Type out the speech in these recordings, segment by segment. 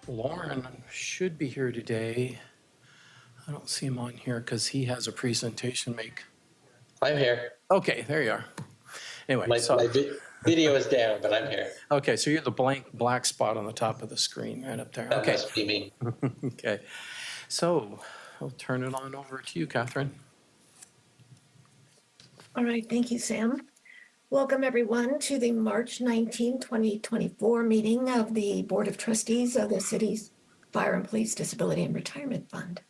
Lauren should be here today. I don't see him on here because he has a presentation to make. I'm here. Okay, there you are. Anyway, My video is down, but I'm here. okay, so you're the black spot on the top of the screen right up there. That Okay. must be me. Okay. So I'll turn it on over to you, Catherine. All right, thank you, Sam. Welcome, everyone, to the March 19, 2024 meeting of the Board of Trustees of the city's Fire and Police Disability and Retirement Fund.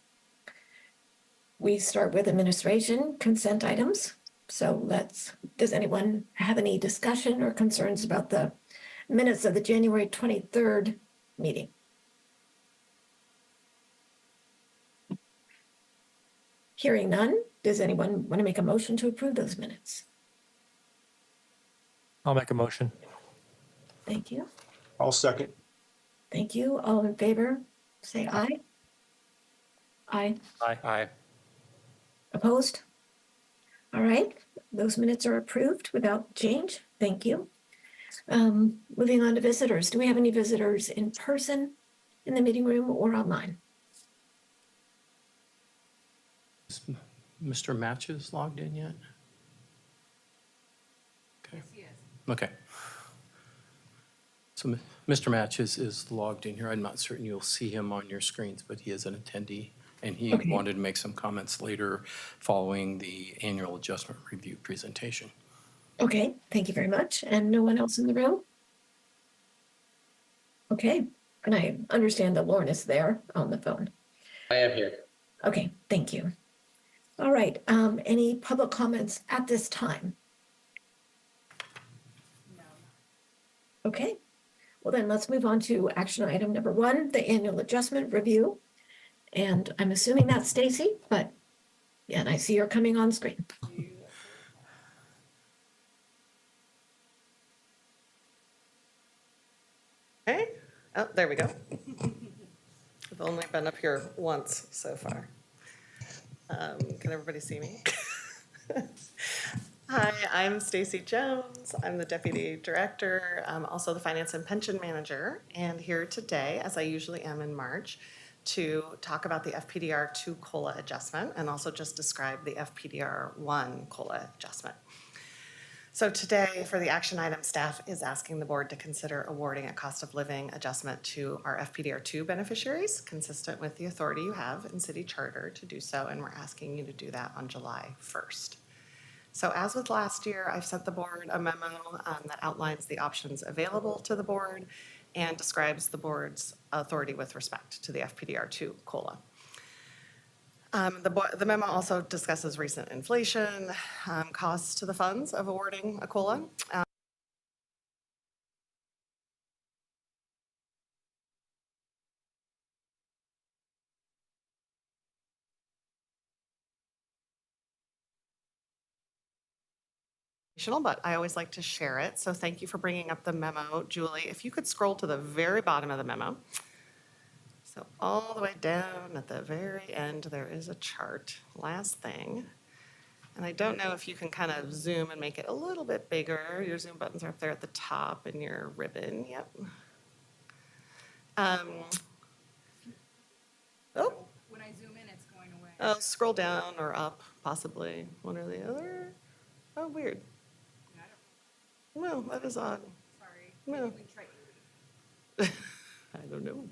We start with administration consent items. So does anyone have any discussion or concerns about the minutes of the January 23rd meeting? Hearing none, does anyone want to make a motion to approve those minutes? I'll make a motion. Thank you. I'll second. Thank you. All in favor, say aye. Aye. Aye. Aye. Opposed? All right, those minutes are approved without change. Thank you. Moving on to visitors. Do we have any visitors in person in the meeting room or online? Is Mr. Matches logged in yet? Okay. Yes, he is. Okay. So Mr. Matches is logged in here. I'm not certain you'll see him on your screens, but he is an attendee. And he Okay. wanted to make some comments later following the annual adjustment review presentation. Okay, thank you very much. And no one else in the room? Okay, and I understand that Lauren is there on the phone. I am here. Okay, thank you. All right, any public comments at this time? No. Okay, well then let's move on to action item number 1, the annual adjustment review. And I'm assuming that's Stacy, but yeah, and I see her coming on screen. Okay, oh, there we go. I've only been up here once so far. Can everybody see me? Hi, I'm Stacy Jones. I'm the Deputy Director, also the Finance and Pension Manager, and here today, as I usually am in March, to talk about the FPDR 2 COLA adjustment and also just describe the FPDR 1 COLA adjustment. So today, for the action item, staff is asking the board to consider awarding a cost of living adjustment to our FPDR 2 beneficiaries, consistent with the authority you have in city charter to do so, and we're asking you to do that on July 1st. So as with last year, I've sent the board a memo that outlines the options available to the board and describes the board's authority with respect to the FPDR 2 COLA. The memo also discusses recent inflation, costs to the funds of awarding a COLA. But I always like to share it, so thank you for bringing up the memo, Julie. If you could scroll to the very bottom of the memo. So all the way down at the very end, there is a chart, last thing. And I don't know if you can kind of zoom and make it a little bit bigger. Your zoom buttons are up there at the top in your ribbon, yep. Oh. When I zoom in, it's going away. Oh, scroll down or up, possibly, one or the other. Oh, weird. I don't, Well, that is odd. sorry. No. We tried. I don't know.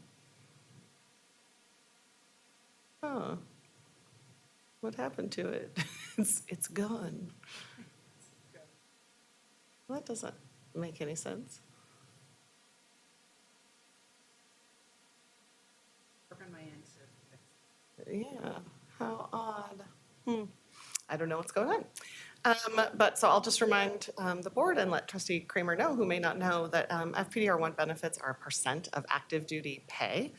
Huh. What happened to it? It's gone. Well, that doesn't make any sense. Work on my end to fix it. Yeah, how odd. I don't know what's going on. But so I'll just remind the board and let Trustee Kramer know, who may not know, that FPDR 1 benefits are a percent of active duty pay.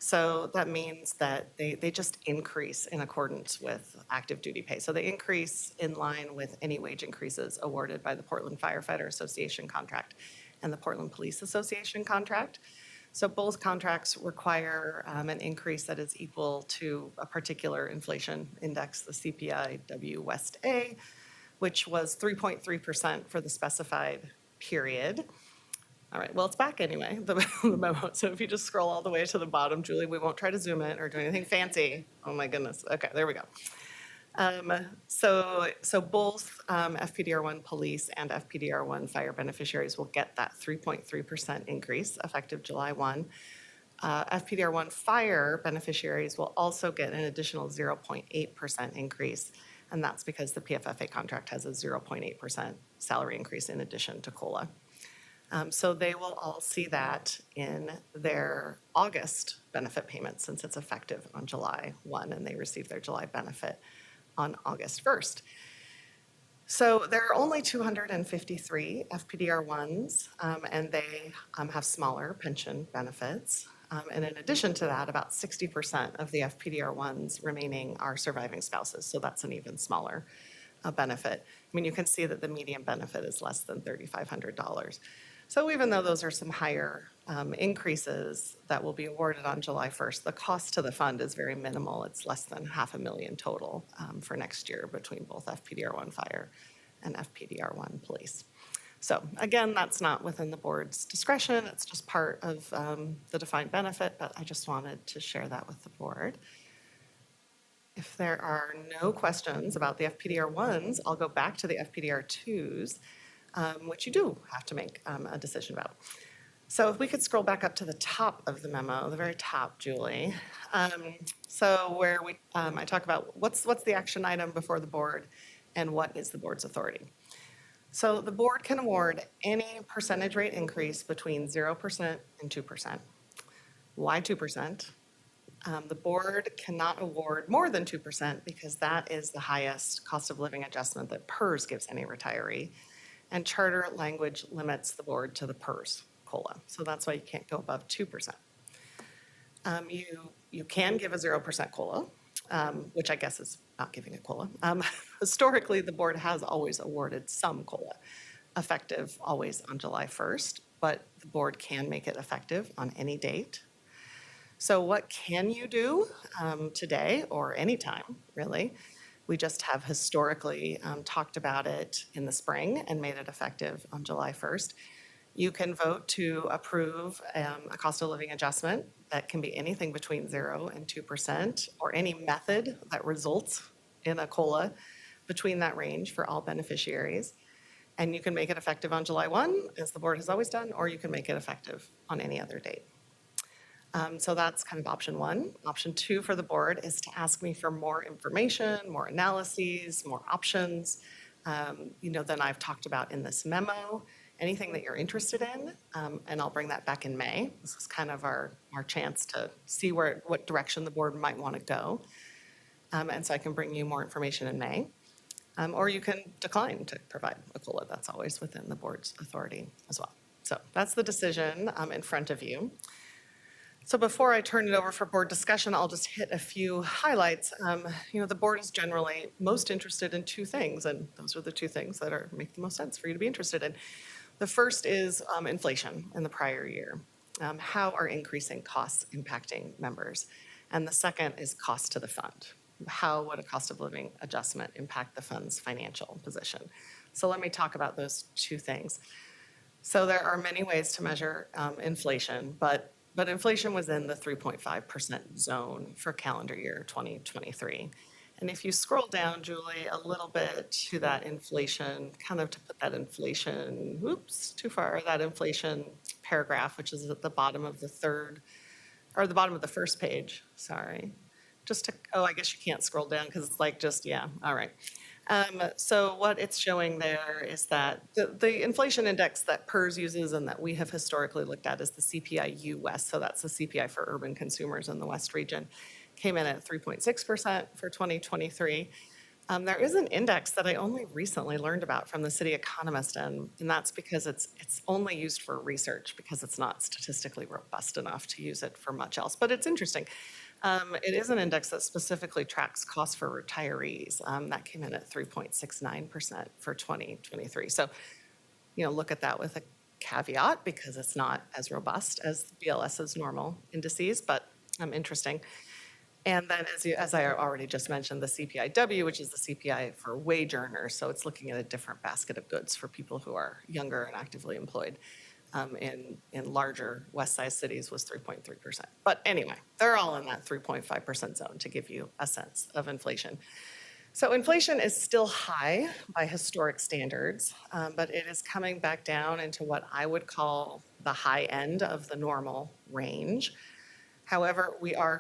So that means that they just increase in accordance with active duty pay. So they increase in line with any wage increases awarded by the Portland Firefighter Association contract and the Portland Police Association contract. So both contracts require an increase that is equal to a particular inflation index, the CPI-W West A, which was 3.3% for the specified period. All right, well, it's back anyway, the memo. So if you just scroll all the way to the bottom, Julie, we won't try to zoom in or do anything fancy. Oh my goodness. Okay, there we go. So both FPDR1 police and FPDR1 fire beneficiaries will get that 3.3% increase effective July 1. FPDR1 fire beneficiaries will also get an additional 0.8% increase, and that's because the PFFA contract has a 0.8% salary increase in addition to COLA. So they will all see that in their August benefit payment since it's effective on July 1 and they receive their July benefit on August 1st. So there are only 253 FPDR1s, and they have smaller pension benefits. And in addition to that, about 60% of the FPDR1s remaining are surviving spouses, so that's an even smaller benefit. I mean, you can see that the median benefit is less than $3,500. So even though those are some higher increases that will be awarded on July 1st, the cost to the fund is very minimal. It's less than $500,000 total for next year between both FPDR1 Fire and FPDR1 Police. So again, that's not within the board's discretion. It's just part of the defined benefit, but I just wanted to share that with the board. If there are no questions about the FPDR1s, I'll go back to the FPDR2s, which you do have to make a decision about. So if we could scroll back up to the top of the memo, the very top, Julie. So where I talk about what's the action item before the board and what is the board's authority. So the board can award any percentage rate increase between 0% and 2%. Why 2%? The board cannot award more than 2% because that is the highest cost of living adjustment that PERS gives any retiree. And charter language limits the board to the PERS COLA. So that's why you can't go above 2%. You can give a 0% COLA, which I guess is not giving a COLA. Historically, the board has always awarded some COLA, effective always on July 1st, but the board can make it effective on any date. So what can you do today or anytime, really? We just have historically talked about it in the spring and made it effective on July 1st. You can vote to approve a cost of living adjustment that can be anything between 0 and 2%, or any method that results in a COLA between that range for all beneficiaries. And you can make it effective on July 1, as the board has always done, or you can make it effective on any other date. So that's kind of option 1. Option 2 for the board is to ask me for more information, more analyses, more options, than I've talked about in this memo. Anything that you're interested in, and I'll bring that back in May. This is kind of our chance to see what direction the board might want to go. And so I can bring you more information in May. Or you can decline to provide a COLA. That's always within the board's authority as well. So that's the decision in front of you. So before I turn it over for board discussion, I'll just hit a few highlights. The board is generally most interested in 2 things, and those are the 2 things that make the most sense for you to be interested in. The first is inflation in the prior year. How are increasing costs impacting members? And the second is cost to the fund. How would a cost of living adjustment impact the fund's financial position? So let me talk about those 2 things. So there are many ways to measure inflation, but inflation was in the 3.5% zone for calendar year 2023. And if you scroll down, Julie, a little bit to that inflation, kind of to put that inflation, too far, that inflation paragraph, which is at the bottom of the first page, sorry. I guess you can't scroll down because it's all right. So what it's showing there is that the inflation index that PERS uses and that we have historically looked at is the CPI-U West, so that's the CPI for urban consumers in the West region, came in at 3.6% for 2023. There is an index that I only recently learned about from the city economist, and that's because it's only used for research because it's not statistically robust enough to use it for much else, but it's interesting. It is an index that specifically tracks costs for retirees. That came in at 3.69% for 2023. So, look at that with a caveat because it's not as robust as BLS's normal indices, but interesting. And then, as I already just mentioned, the CPI-W, which is the CPI for wage earners. So it's looking at a different basket of goods for people who are younger and actively employed. in larger west side cities was 3.3%. But anyway, they're all in that 3.5% zone to give you a sense of inflation. So inflation is still high by historic standards, but it is coming back down into what I would call the high end of the normal range. However, we are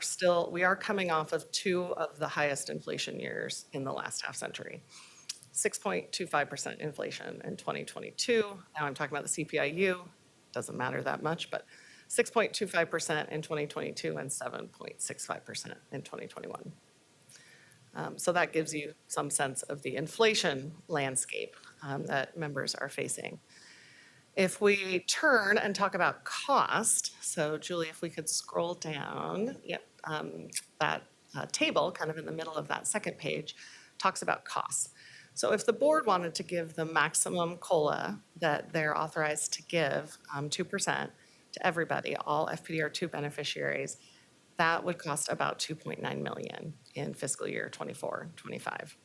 coming off of two of the highest inflation years in the last half century. 6.25% inflation in 2022. Now I'm talking about the CPIU, doesn't matter that much, but 6.25% in 2022 and 7.65% in 2021. So that gives you some sense of the inflation landscape that members are facing. If we turn and talk about cost, so Julie, if we could scroll down, yep, that table kind of in the middle of that second page talks about costs. So if the board wanted to give the maximum COLA that they're authorized to give, 2% to everybody, all FPDR2 beneficiaries, that would cost about 2.9 million in fiscal year 24-25.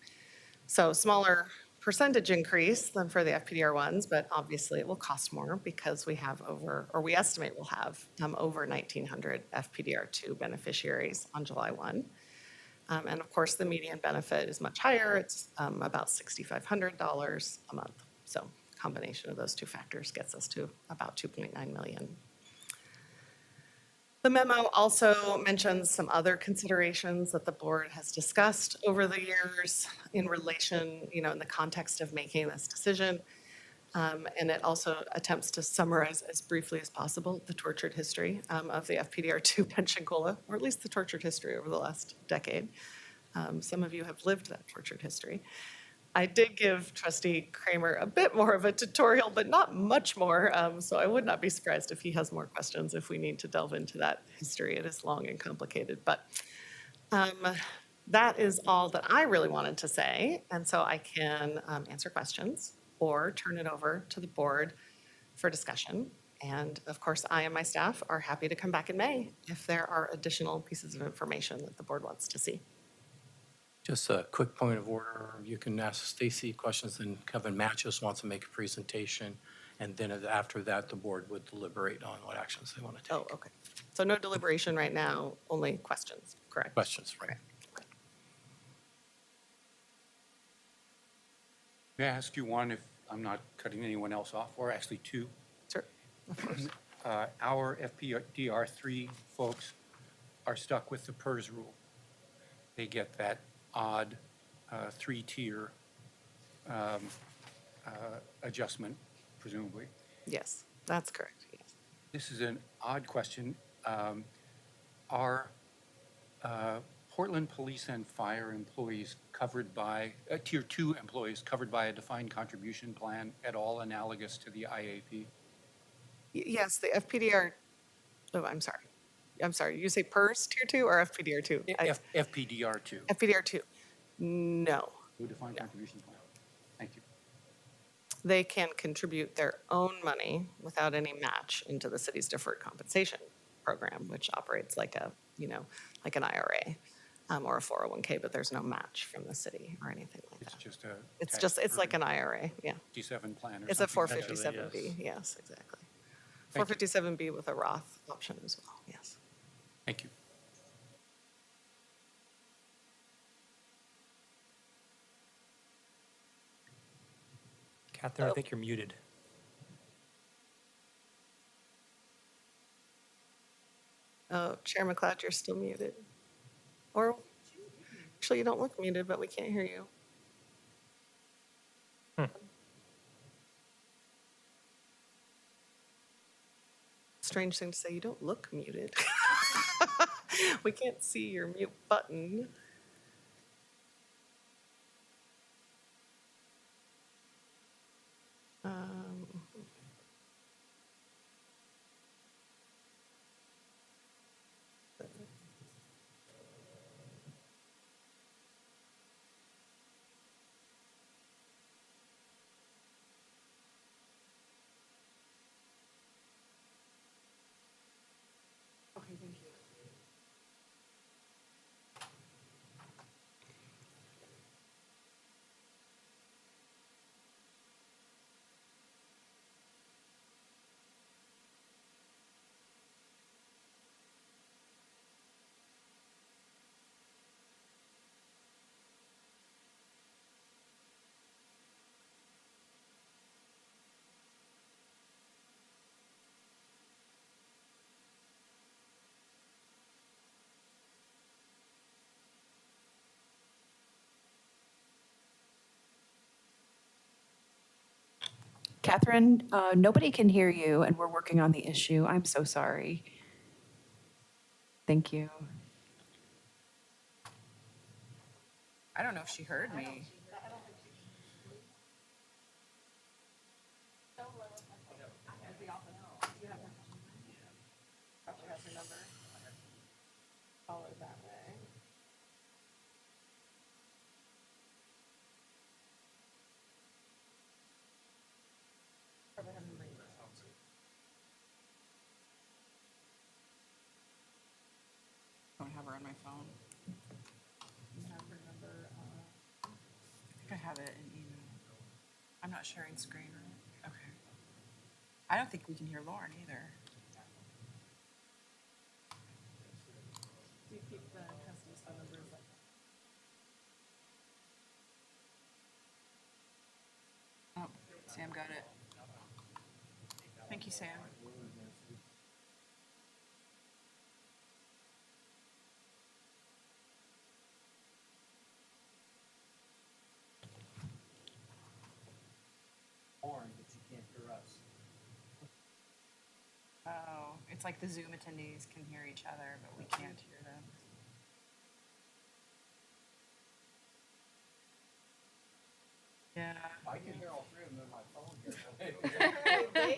So smaller percentage increase than for the FPDR ones, but obviously it will cost more because we estimate we'll have over 1,900 FPDR2 beneficiaries on July 1. And of course, the median benefit is much higher. It's about $6,500 a month. So combination of those two factors gets us to about 2.9 million. The memo also mentions some other considerations that the board has discussed over the years in relation, in the context of making this decision. And it also attempts to summarize as briefly as possible the tortured history of the FPDR2 pension COLA, or at least the tortured history over the last decade. Some of you have lived that tortured history. I did give Trustee Kramer a bit more of a tutorial, but not much more. So I would not be surprised if he has more questions if we need to delve into that history. It is long and complicated, but that is all that I really wanted to say. And so I can answer questions or turn it over to the board for discussion. And of course, I and my staff are happy to come back in May if there are additional pieces of information that the board wants to see. Just a quick point of order. You can ask Stacy questions, and Kevin Matches wants to make a presentation. And then after that, the board would deliberate on what actions they want to take. Oh, okay. So no deliberation right now, only questions, correct? Questions, right? Okay. May I ask you one, if I'm not cutting anyone else off, or actually two? Sure, of course. Our FPDR3 folks are stuck with the PERS rule. They get that odd three-tier adjustment, presumably. Yes, that's correct, yes. This is an odd question. Are Portland Police and Fire employees covered by, Tier 2 employees covered by a defined contribution plan at all analogous to the IAP? Yes, the FPDR, oh, I'm sorry, you say PERS Tier 2 or FPDR2? FPDR2. FPDR2, no. No defined contribution plan. Thank you. They can contribute their own money without any match into the city's deferred compensation program, which operates like like an IRA or a 401k, but there's no match from the city or anything like It's that. just It's like an IRA, yeah. 57 plan or It's a something. 457B, yes, exactly. Thank you. 457B with a Roth option as well, yes. Thank you. Catherine, I think you're muted. Oh, Chair McLeod, you're still muted. Or, actually, you don't look muted, but we can't hear you. Strange thing to say, you don't look muted. We can't see your mute button. Okay, thank you. Catherine, nobody can hear you, and we're working on the issue. I'm so sorry. Thank you. I don't know if she heard me. Call it that way. I don't have her on my phone. You have her number, I think I have it in email. I'm not sharing screen. Okay. I don't think we can hear Lauren either. do you keep the trustees' phone numbers like Oh, Sam got it. Thank you, Sam. Oh, it's like the Zoom attendees can hear each other, but we can't hear them. Yeah. I can hear all three of them on my phone here.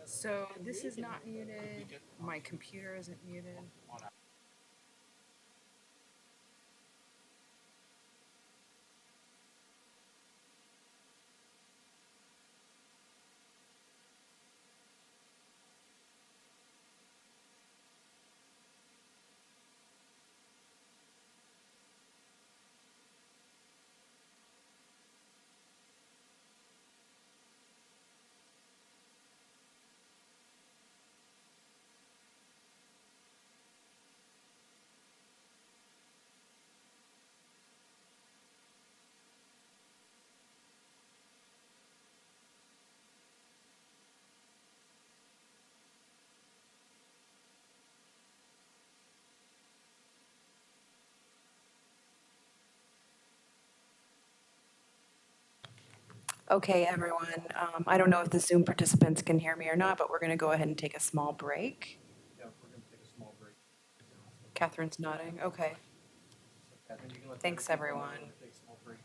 So this is not muted. My computer isn't muted. Okay, everyone. I don't know if the Zoom participants can hear me or not, but we're going to go ahead and take a small break. Yeah, we're gonna take a small break. Catherine's nodding. Okay. Catherine, you can let Thanks, the other people know everyone. when to take a small break.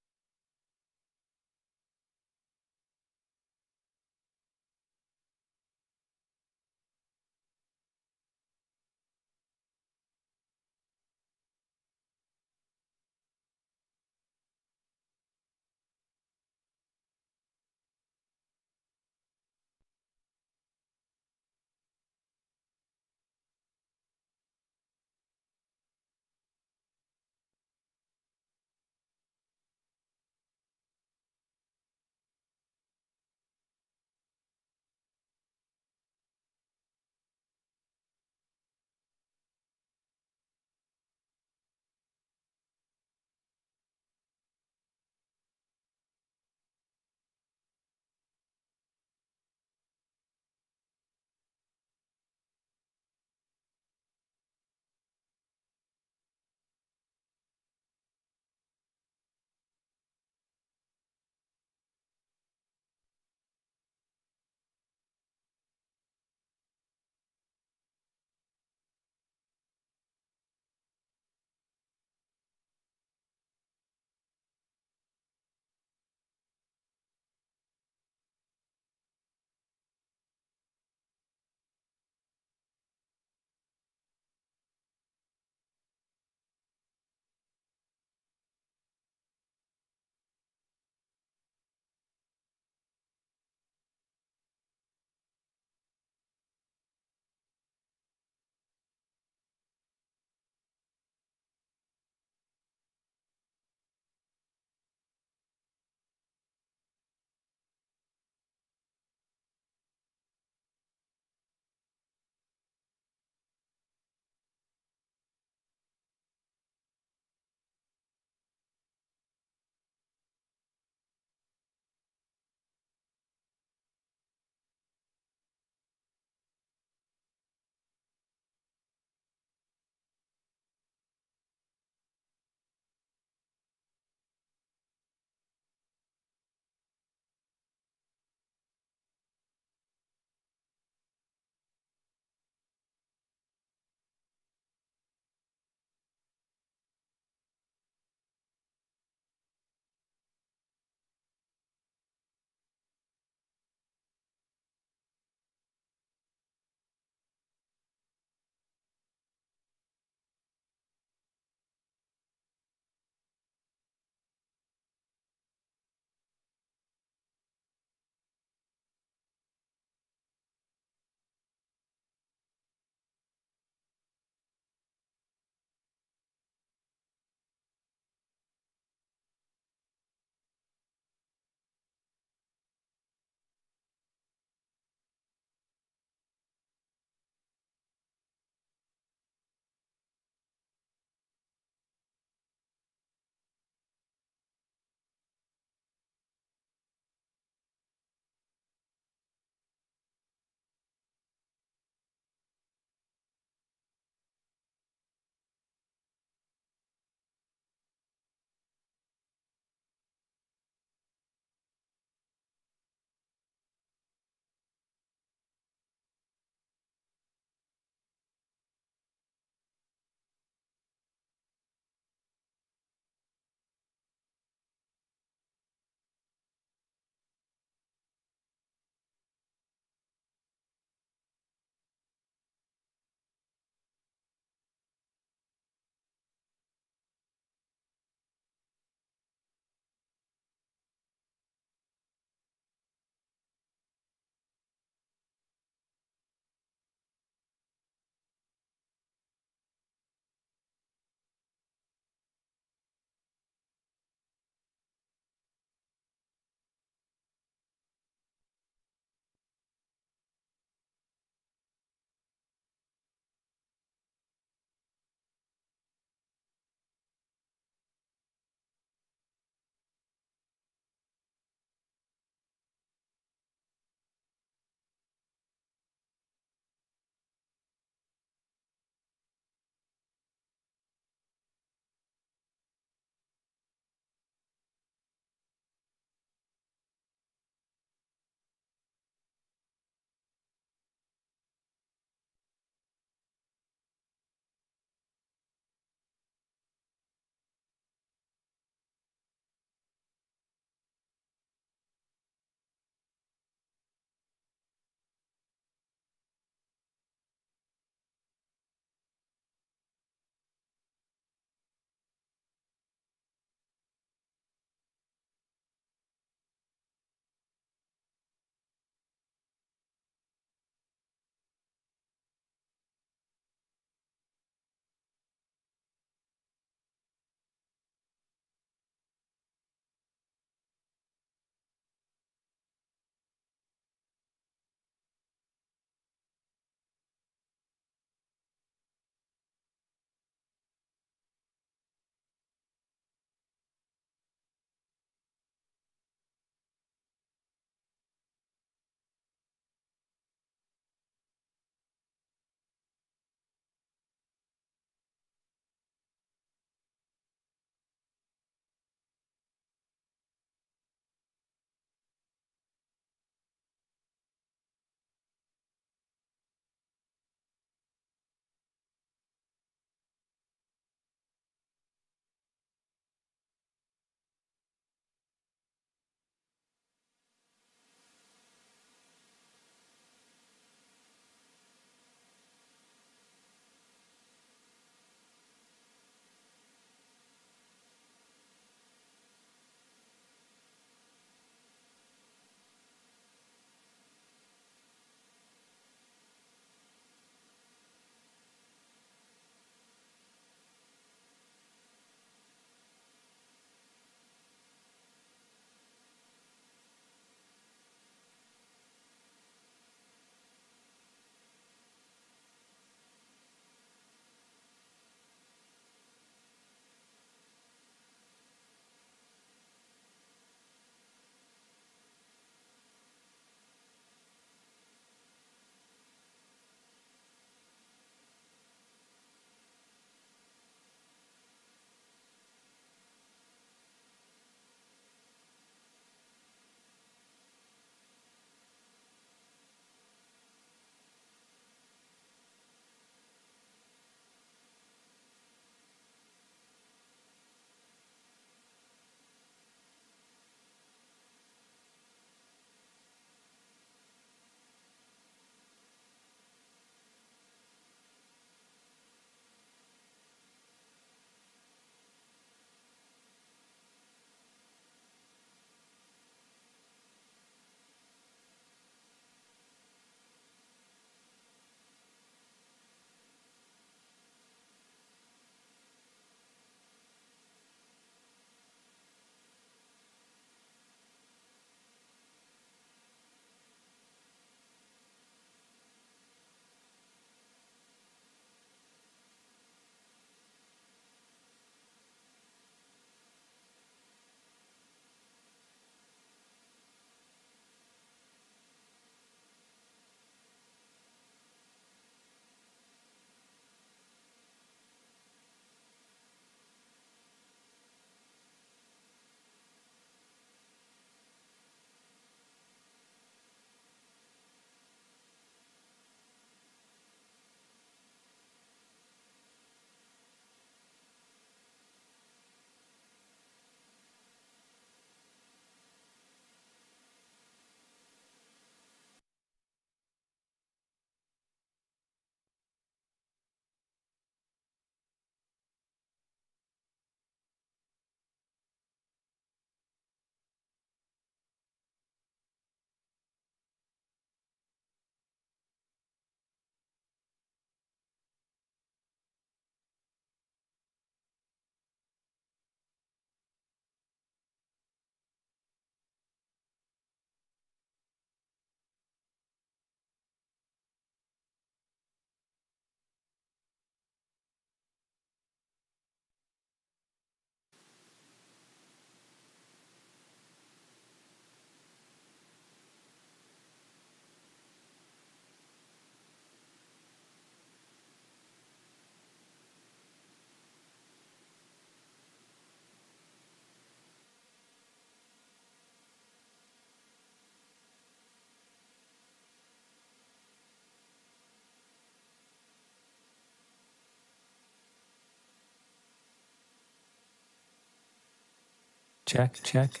Check, check.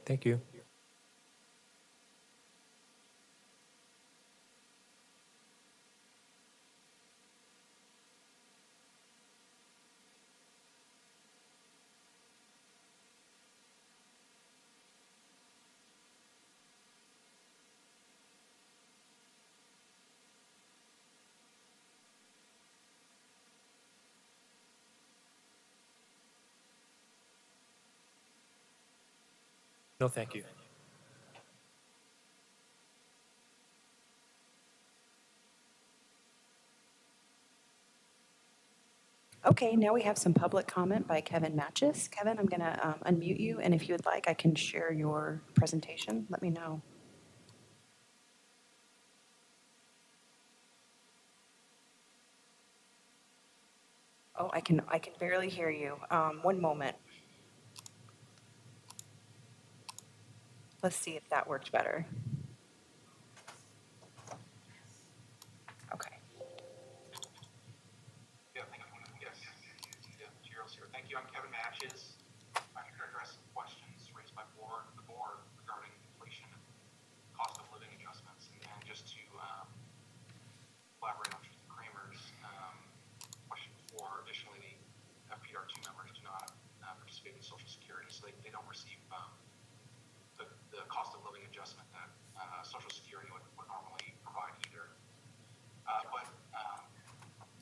Thank you. No, thank you. Okay, now we have some public comment by Kevin Matches. Kevin, I'm going to unmute you, and if you would like, I can share your presentation. Let me know. Oh, I can barely hear you. One moment. Let's see if that worked better. Okay. Yeah, thank you. Yes. Yeah, Gerald's here. Thank you. I'm Kevin Matches. I'm here to address some questions raised by the board regarding inflation and cost of living adjustments. And then just to elaborate on Trustee Kramer's question before, additionally, the FPDR 2 members do not participate in Social Security, so they don't receive the cost of living adjustment that Social Security would normally provide either. But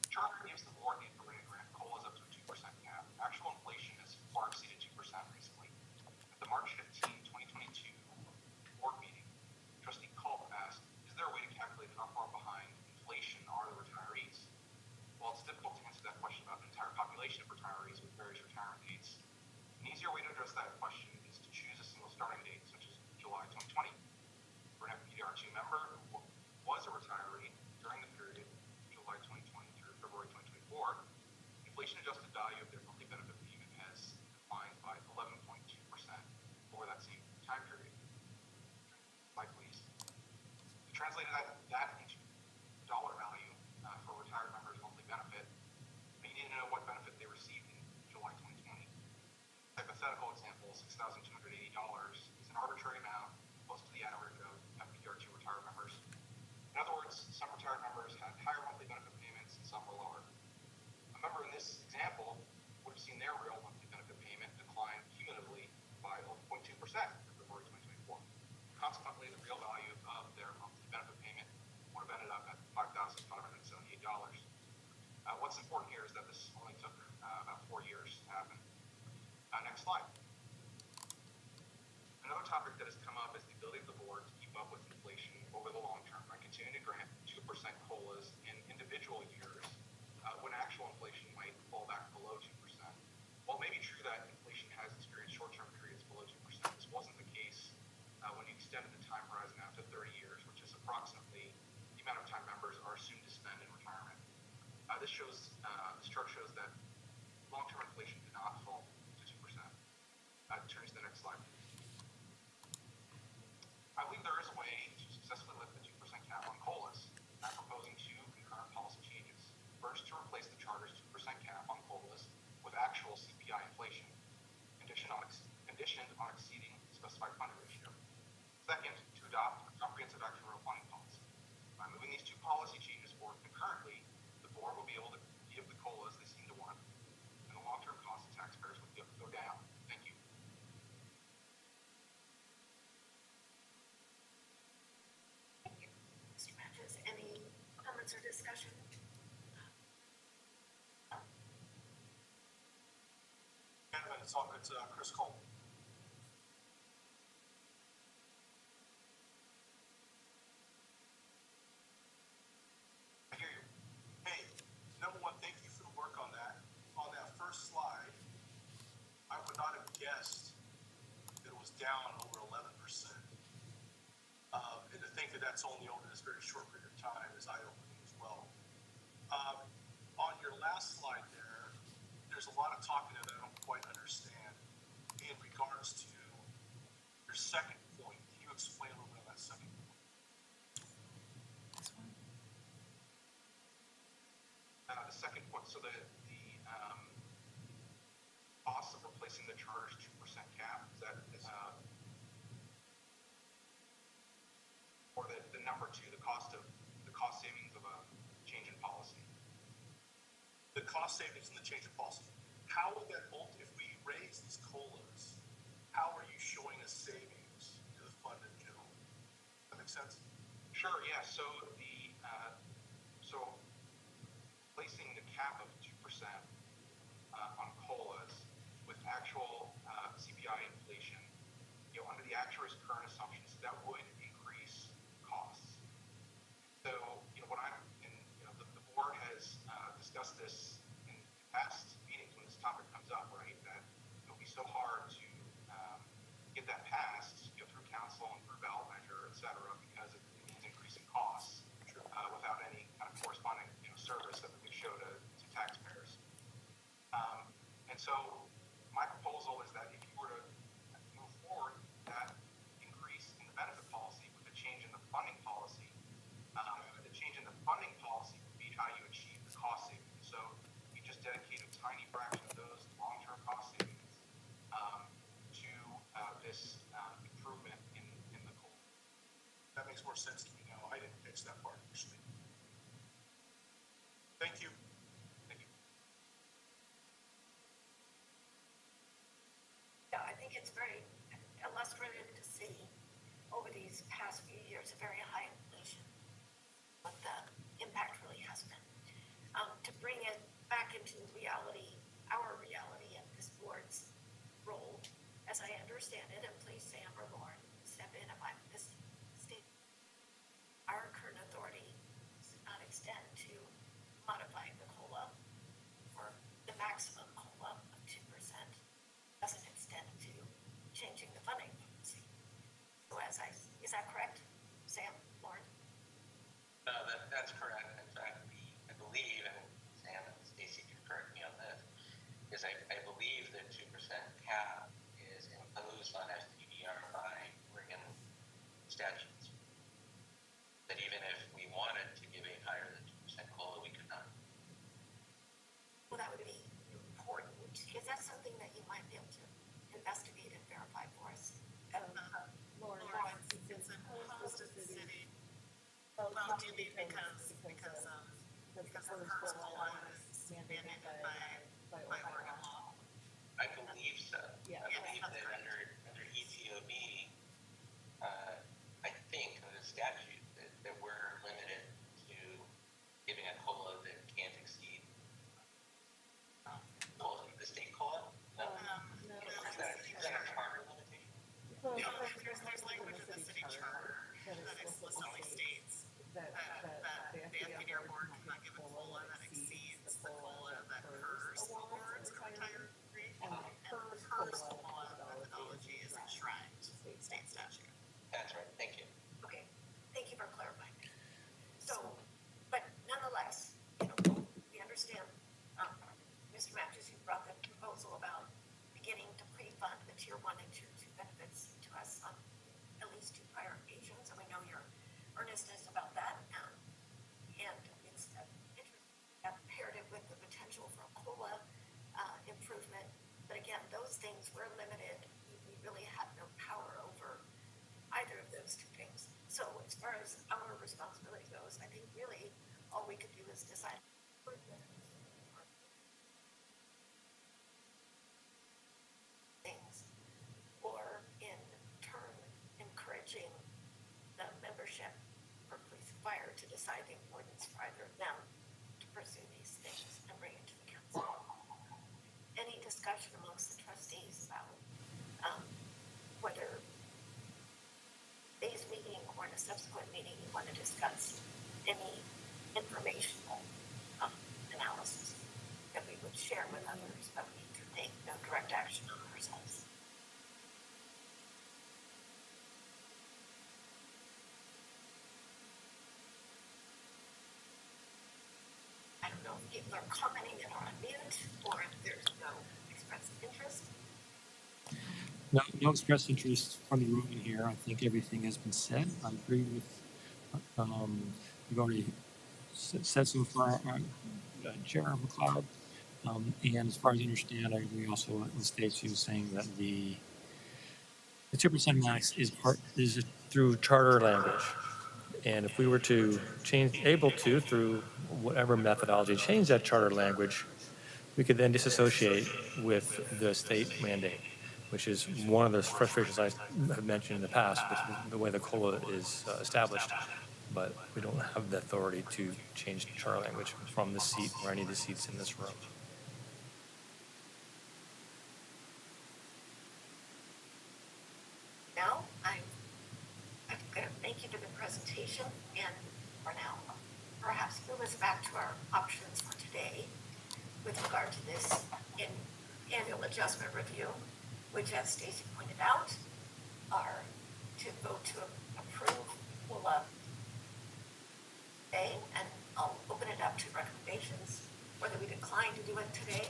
Charter gives the board the authority to grant COLAs up to a 2% cap. Actual inflation has far exceeded 2% recently. At the March 15, 2022 board meeting, Trustee Culp asked, is there a way to calculate how far behind inflation are the retirees? Well, it's difficult to answer that question about the entire population of retirees with various retirement dates. An easier way to address that question is to choose a single starting date, such as July 2020. For an FPDR2 member who was a retiree during the period July 2020 through February 2024, inflation-adjusted value of their monthly benefit payment has declined by 11.2% over that same time period. Slide, please. To translate that into dollar value for a retired member's monthly benefit, they need to know what benefit they received in July 2020. Hypothetical example, $6,280 is an arbitrary amount close to the average of FPDR2 retired members. In other words, some retired members had higher monthly benefit payments and some were lower. A member in this example would have seen their real monthly benefit payment decline cumulatively by 11.2% for February 2024. Consequently, the real value of their monthly benefit payment would have ended up at $5,578. What's important here is that this only took about 4 years to happen. Next slide. Another topic that has come up is the ability of the board to keep up with inflation over the long term by continuing to grant 2% COLAs in individual years when actual inflation might fall back below 2%. While it may be true that inflation has experienced short-term periods below 2%, this wasn't the case when you extended the time horizon out to 30 years, which is approximately the amount of time members are assumed to spend in retirement. This chart shows that long-term inflation did not fall to 2%. Turn to the next slide, please. I believe there is a way to successfully lift the 2% cap on COLAs. I'm proposing 2 concurrent policy changes. First, to replace the Charter's 2% cap on COLAs with actual CPI inflation, conditioned on exceeding specified funding ratio. Second, to adopt a comprehensive actuarial planning policy. By moving these 2 policy changes forward concurrently, the board will be able to give the COLAs they seem to want, and the long-term cost of taxpayers would go down. Thank you. Thank you, Mr. Matches. Any comments or discussion? It's Chris Cole. I hear you. Hey, number one, thank you for the work on that. On that first slide, I would not have guessed that it was down over 11%. And to think that that's only over this very short period of time is eye-opening as well. On your last slide there's a lot of talking that I don't quite understand in regards to your second point. Can you explain a little bit on that second point? This one? The second point, so the cost of replacing the Charter's 2% cost savings and the change of policy. How would that, if we raise these COLAs, how are you showing us savings to the fund in general? That makes sense? Sure, yeah, so so placing the cap of 2% on COLAs with actual CPI inflation, under the actuary's current assumptions, that would increase costs. So, what the board has discussed this in past meetings when this topic comes up, right? That it'll be so hard to get that passed, through council and through ballot measure, et cetera, because it means increasing costs without any kind of corresponding, service that we could show to taxpayers. And so my proposal is that if you were to move forward that increase in the benefit policy with a change in the funding policy, the change in the funding policy would be how you achieve the cost savings. So you just dedicate a tiny fraction of those long-term cost savings to this improvement in the goal. That makes more sense to me now. I didn't catch that part initially. Thank you. Thank you. Yeah, I think it's very illustrative to see over these past few years a very high inflation, what the impact really has been. To bring it back into reality, our reality and this board's role, as I understand it, and please Sam or Lauren step in if I'm mistaken, our current authority does not extend to modifying the COLA or the maximum COLA of 2%. Doesn't extend to changing the funding policy. So is that correct, Sam, Lauren? No, that's correct. In fact, I believe, and Sam and Stacy can correct me on this, is I believe the 2% cap is imposed on FPDR by Oregon statutes. That even if we wanted to give a higher than 2% COLA, we could not. Well, that would be important. Is that something that you might be able to investigate and verify for us? Lauren, it's imposed to the city. Well, because the first COLA is mandated by Oregon law. I believe so. Yeah. I believe that under ETOB, I think under the statute that we're limited to giving a COLA that can't exceed the state COLA. No. No. Is that a charter limitation? Well, There's language in the city charter that explicitly states that the FPDR board cannot give a COLA that exceeds the COLA that PERS awards for retirees. And the PERS COLA methodology is enshrined in state statute. That's right. Thank you. Okay, thank you for clarifying. So, but nonetheless, we understand, Mr. Matthews, you brought the proposal about beginning to pre-fund the tier 1 and tier 2 benefits to us on at least 2 prior occasions, and we know your earnestness about that. And it's imperative with the potential for a COLA improvement. But again, those things we're limited. We really have no power over either of those 2 things. So as far as our responsibility goes, I think really all we could do is decide things, or in turn encouraging the membership for police and fire to decide the importance for either of them to pursue these things and bring it to the council. Any discussion amongst the trustees about whether today's meeting or in a subsequent meeting you want to discuss any informational analysis that we would share with others, but we can take no direct action on ourselves. I don't know if people are commenting and are on mute, or if there's no expressed interest. No expressed interest from the room in here. I think everything has been said. I agree with, we've already said so far, Chair McLeod. And as far as I understand, I agree also with Stacy saying that the 2% max is through charter language. And if we were to through whatever methodology, change that charter language, We could then disassociate with the state mandate, which is one of the frustrations I have mentioned in the past with the way the COLA is established. But we don't have the authority to change charter language from the seat or any of the seats in this room. Now, I'm going to thank you for the presentation, and for now, perhaps move us back to our options for today with regard to this annual adjustment review, which, as Stacy pointed out, are to vote to approve COLA today, and I'll open it up to recommendations, whether we decline to do it today,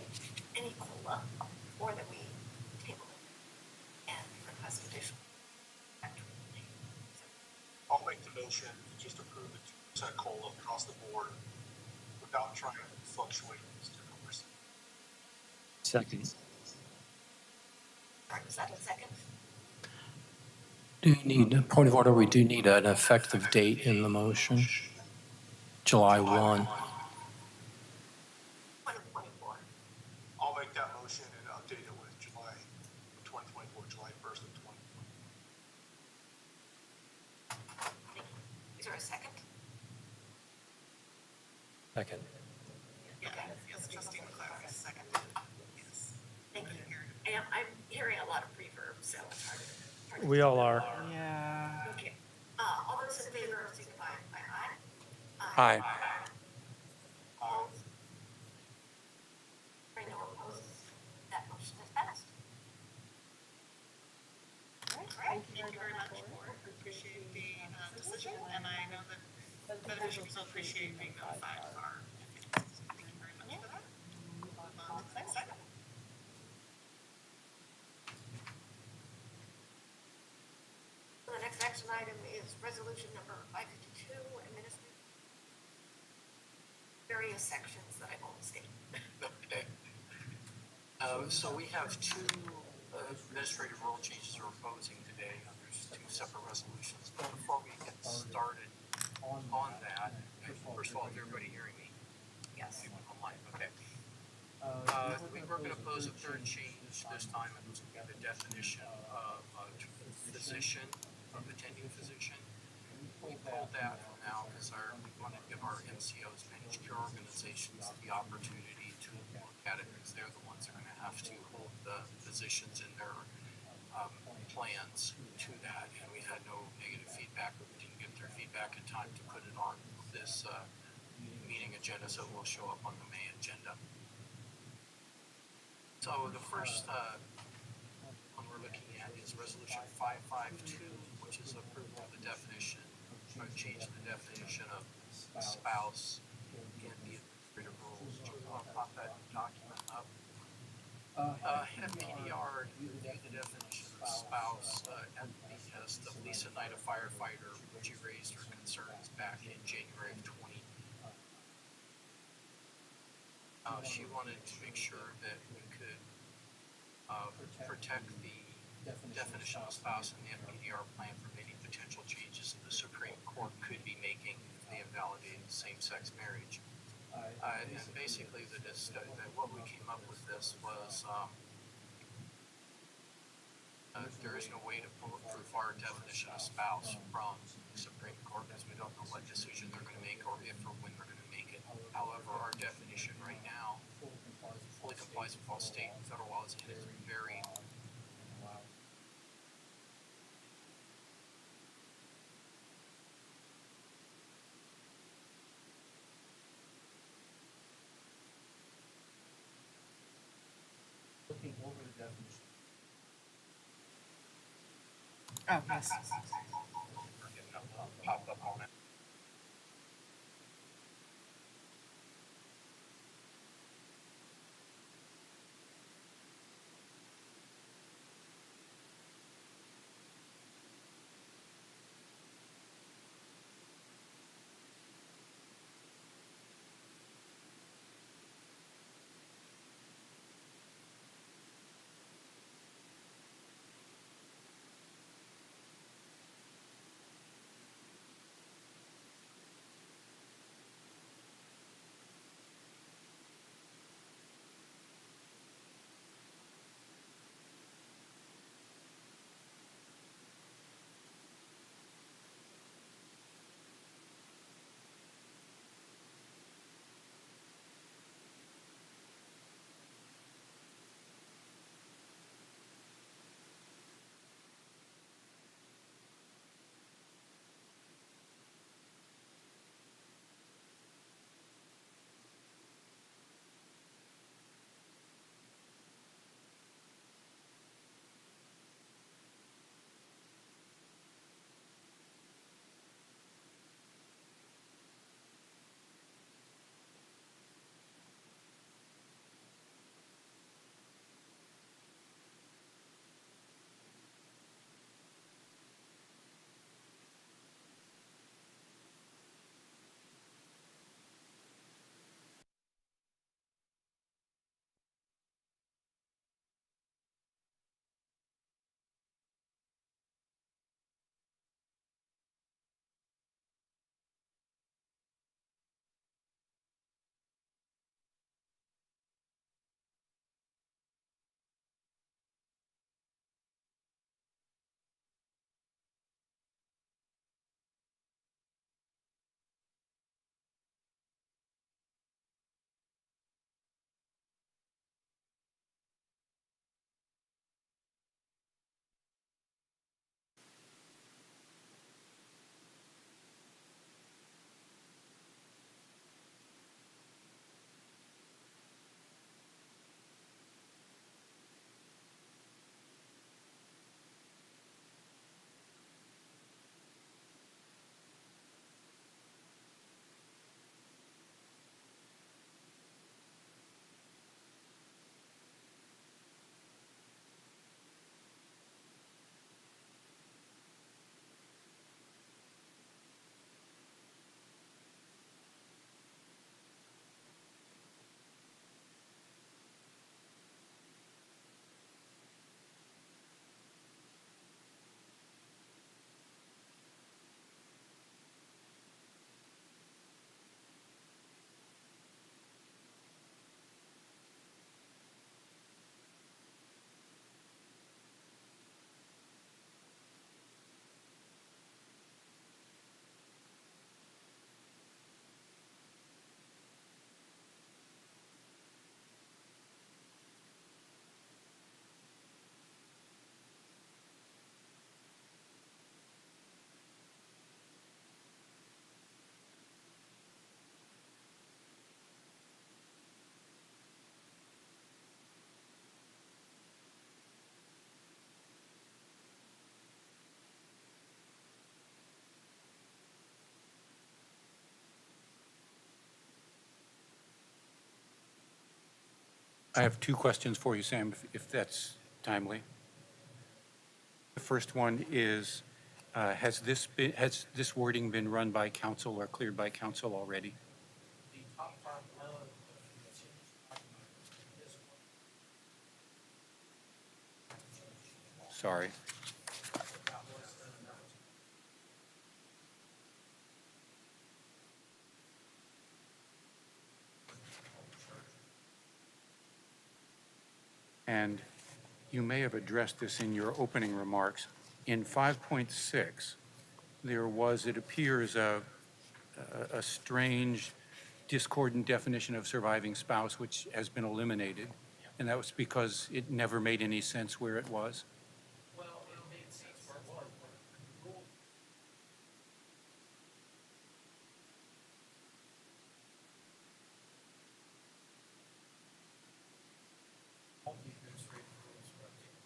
any COLA, or that we table it and request additional. I'll make the motion to just approve the 2% COLA across the board without trying to fluctuate these two numbers. Second. All right, is that a second? Do you need, a point of order, we do need an effective date in the motion. July 1. 2024. I'll make that motion and update it with July 2024, July 1st of 2024. Thank you. Is there a second? Second. Yes, trustee McClary, seconded. Yes. Thank you. And I'm hearing a lot of reverb, so it's hard to. We all are. Yeah. Okay. All those in favor signify by aye. Aye. Opposed? Hearing no opposed, that motion is passed. All right, thank you very much, board. I appreciate the decision, and I know that beneficiaries will appreciate being notified of our. Thank you very much for that. Move on to the next item. The next action item is resolution number 552, administrative. Various sections that I won't state. Okay. So we have two administrative rule changes we're proposing today. There's two separate resolutions. But before we get started on that, first of all, is everybody hearing me? Yes. Online, okay. We were going to pose a third change this time, and it was going to be the definition of physician, of attending physician. We pulled that for now because we want to give our MCOs, managed care organizations, the opportunity to look at it because they're the ones that are going to have to hold the physicians in their plans to that. And we had no negative feedback, but we didn't get their feedback in time to put it on this meeting agenda, so it will show up on the May agenda. So the first one we're looking at is Resolution 552, which is approval of the definition, or change the definition of spouse in the administrative rules. Do you want to pop that document up? FPDR reviewed the definition of spouse at the behest of Lisa Knight, a firefighter, when she raised her concerns back in January of 20. She wanted to make sure that we could protect the definition of spouse in the FPDR plan from any potential changes the Supreme Court could be making if they invalidated same-sex marriage. And basically, what we came up with this was there is no way to bulletproof our definition of spouse from the Supreme Court because we don't know what decision they're going to make or if or when they're going to make it. However, our definition right now fully complies with all state and federal laws and is very looking over the definition. Oh, yes. Pop up on it. I have two questions for you, Sam, if that's timely. The first one is, has this wording been run by council or cleared by council already? The top part of the change document is Sorry. that was And you may have addressed this in your opening remarks. In 5.6, there was, it appears, a strange discordant definition of surviving spouse, which has been eliminated. And that was because it never made any sense where it was. well, it made sense where it was, but the rule all the administrative rules were updated.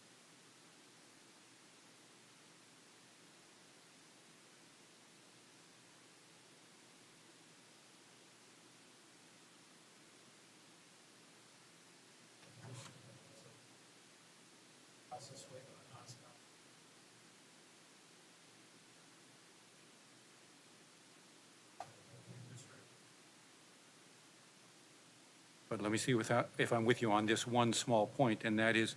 Process with non-spouse. But let me see if I'm with you on this one small point, and that is,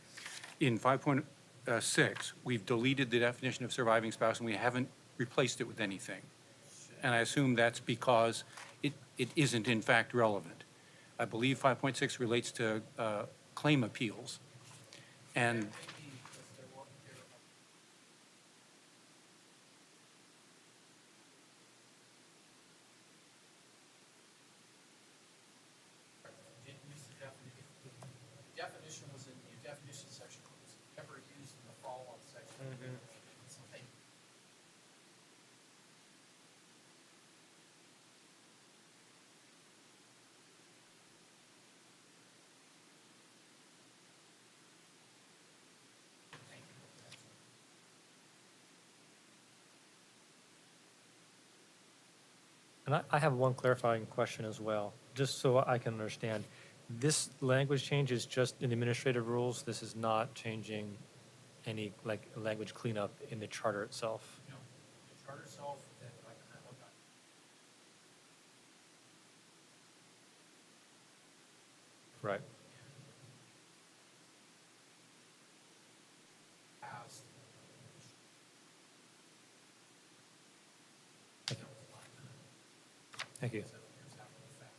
in 5.6, we've deleted the definition of surviving spouse, and we haven't replaced it with anything. And I assume that's because it isn't in fact relevant. I believe 5.6 relates to claim appeals. And Didn't use the definition, the definition was in the definition section, it was never used in the follow-on section. Something. And I have one clarifying question as well, just so I can understand. This language change is just in the administrative rules. This is not changing any like language cleanup in the charter itself. You know, the charter itself, that I looked at, Right. has Thank you. Thank you. 7 years after the fact.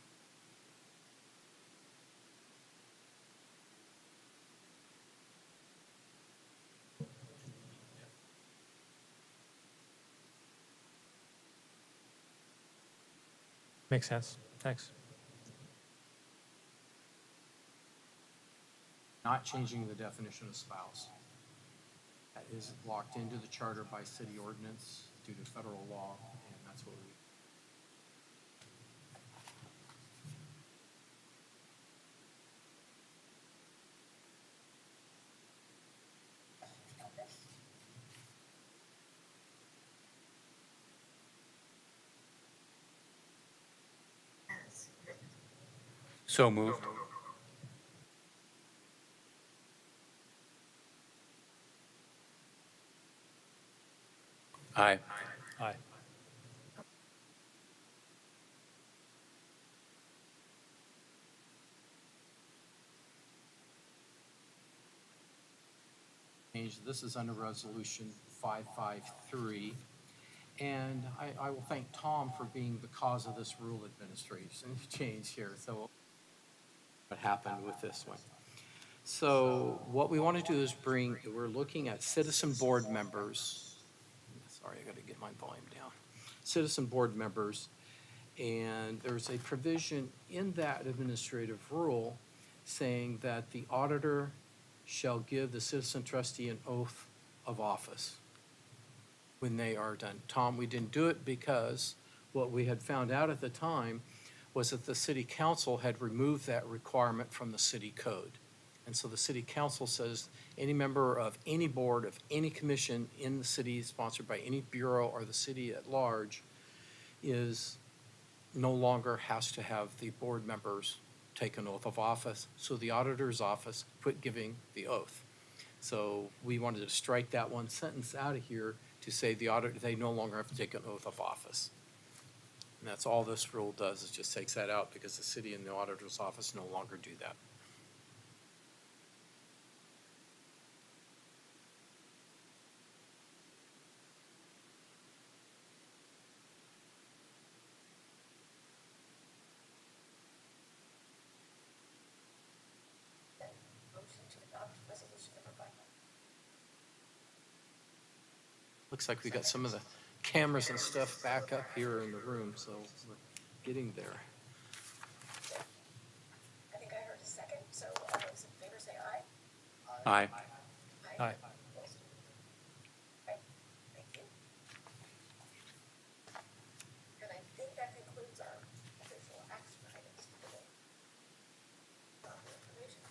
Makes sense. Thanks. Not changing the definition of spouse. That is locked into the charter by city ordinance due to federal law, and that's what we. so moved. Aye. Aye. This is under Resolution 553. And I will thank Tom for being the cause of this rule administration change here. So what happened with this one? So what we want to do is we're looking at citizen board members. Sorry, I got to get my volume down. Citizen board members. And there's a provision in that administrative rule saying that the auditor shall give the citizen trustee an oath of office when they are done. Tom, we didn't do it because what we had found out at the time was that the city council had removed that requirement from the city code. And so the city council says any member of any board of any commission in the city sponsored by any bureau or the city at large is no longer has to have the board members take an oath of office, so the auditor's office quit giving the oath. So we wanted to strike that one sentence out of here to say the auditor, they no longer have to take an oath of office. And that's all this rule does, is just takes that out because the city and the auditor's office no longer do that. Motion to adopt resolution number 5. Looks like we got some of the cameras and stuff back up here in the room, so we're getting there. I think I heard a second, so all those in favor say aye. Aye. Aye. Opposed? Okay, thank you. And I think that concludes our official action items for today. Information.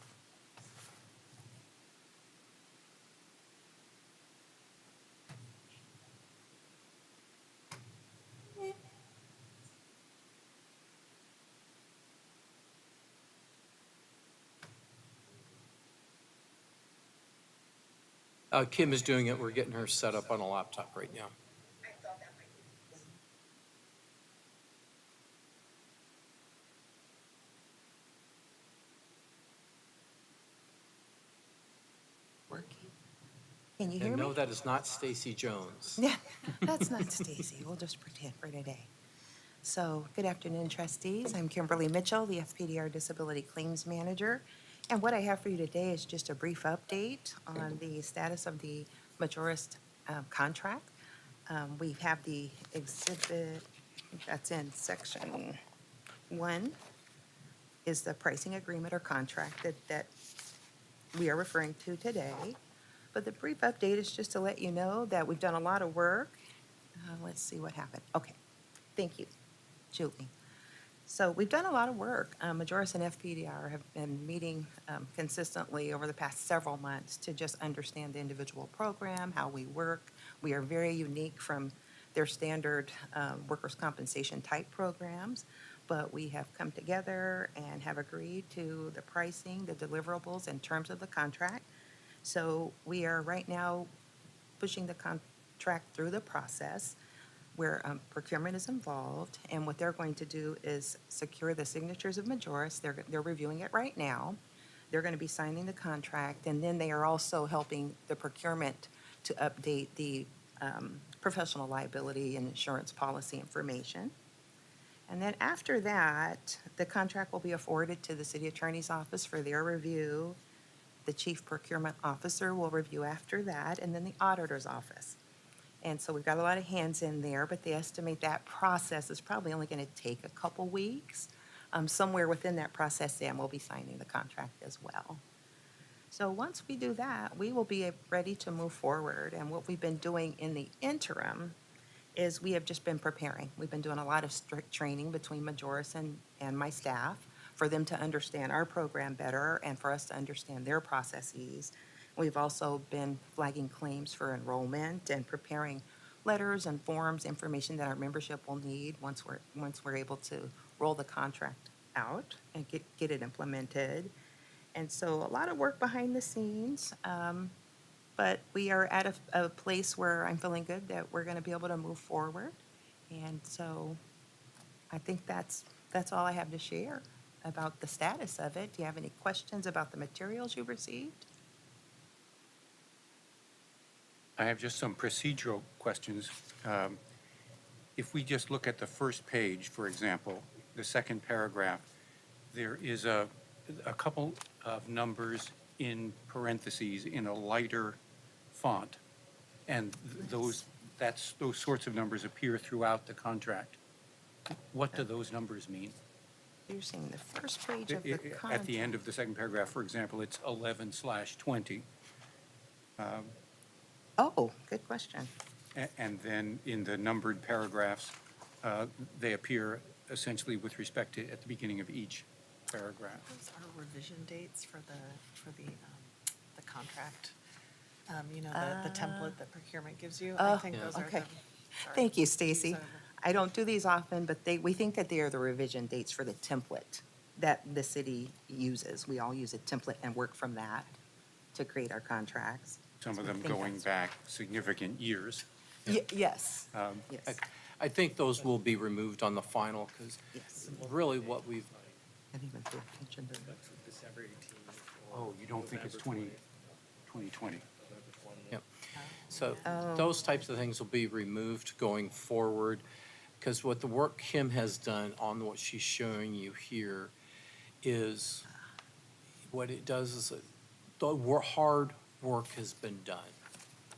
Kim is doing it. We're getting her set up on a laptop right now. I thought that might be. Working. Can you hear And me? no, that is not Stacy Jones. Yeah, that's not Stacy. We'll just pretend for today. So, good afternoon, trustees. I'm Kimberly Mitchell, the FPDR Disability Claims Manager. And what I have for you today is just a brief update on the status of the Majorist contract. We have the exhibit that's in section 1 is the pricing agreement or contract that we are referring to today. But the brief update is just to let you know that we've done a lot of work. Let's see what happened. Okay, thank you, Julie. So we've done a lot of work. Majoris and FPDR have been meeting consistently over the past several months to just understand the individual program, how we work. We are very unique from their standard workers' compensation type programs, but we have come together and have agreed to the pricing, the deliverables, and terms of the contract. So we are right now pushing the contract through the process where procurement is involved, and what they're going to do is secure the signatures of Majoris. They're reviewing it right now. They're going to be signing the contract, and then they are also helping the procurement to update the professional liability and insurance policy information. And then after that, the contract will be forwarded to the city attorney's office for their review. The chief procurement officer will review after that, and then the auditor's office. And so we've got a lot of hands in there, but they estimate that process is probably only going to take a couple weeks. Somewhere within that process, Sam will be signing the contract as well. So once we do that, we will be ready to move forward. And what we've been doing in the interim is we have just been preparing. We've been doing a lot of strict training between Majoris and my staff for them to understand our program better and for us to understand their processes. We've also been flagging claims for enrollment and preparing letters and forms, information that our membership will need once we're able to roll the contract out and get it implemented. And so a lot of work behind the scenes, but we are at a place where I'm feeling good that we're going to be able to move forward. And so I think that's all I have to share about the status of it. Do you have any questions about the materials you received? I have just some procedural questions. If we just look at the first page, for example, the second paragraph, there is a couple of numbers in parentheses in a lighter font, and those sorts of numbers appear throughout the contract. What do those numbers mean? You're saying the first page of the contract. At the end of the second paragraph, for example, it's 11/20. Oh, good question. And then in the numbered paragraphs, they appear essentially with respect to at the beginning of each paragraph. Those are revision dates for the contract. The template that procurement gives you. I think those are okay. sorry. Thank you, Stacy. These are I don't do these often, but we think that they are the revision dates for the template that the city uses. We all use a template and work from that to create our contracts. Some of So I them think going that's- back significant years. Yes, Um, yes, I think those will be removed on the final, because yes. really what we've, I didn't even pay attention to that. December 18th. Oh, you don't think it's 2020? yep. So Oh. those types of things will be removed going forward, because what the work Kim has done on what she's showing you here is, what it does is, hard work has been done.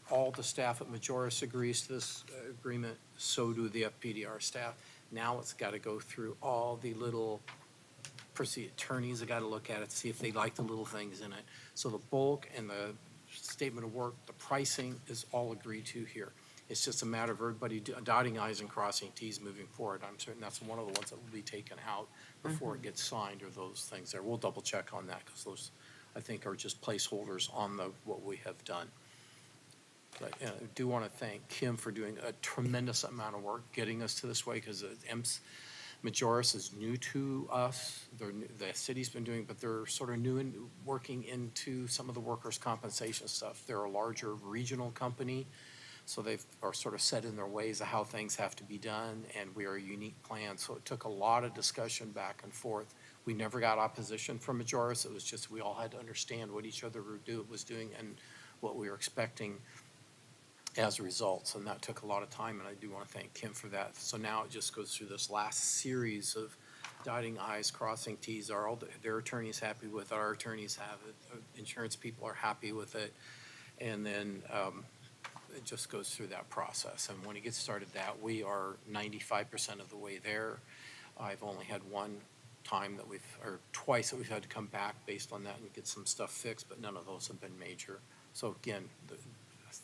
All the staff at Majoris agrees to this agreement, so do the FPDR staff. Now it's got to go through all the little, attorneys have got to look at it, see if they like the little things in it. So the bulk and the statement of work, the pricing is all agreed to here. It's just a matter of everybody dotting i's and crossing t's moving forward. I'm certain that's one of the ones that will be taken out before it gets signed, or those things there. We'll double check on that, because those, I think, are just placeholders on what we have done. But I do want to thank Kim for doing a tremendous amount of work getting us to this way, because Majoris is new to us. The city's been doing, but they're sort of new and working into some of the workers' compensation stuff. They're a larger regional company, so they are sort of set in their ways of how things have to be done, and we are a unique plan. So it took a lot of discussion back and forth. We never got opposition from Majoris. It was just we all had to understand what each other was doing and what we were expecting as results, and that took a lot of time, and I do want to thank Kim for that. So now it just goes through this last series of dotting i's, crossing t's. Are all their attorneys happy with it? Our attorneys have it. Insurance people are happy with it, and then it just goes through that process. And when it gets started, we are 95% of the way there. I've only had one time that twice that we've had to come back based on that and get some stuff fixed, but none of those have been major. So again,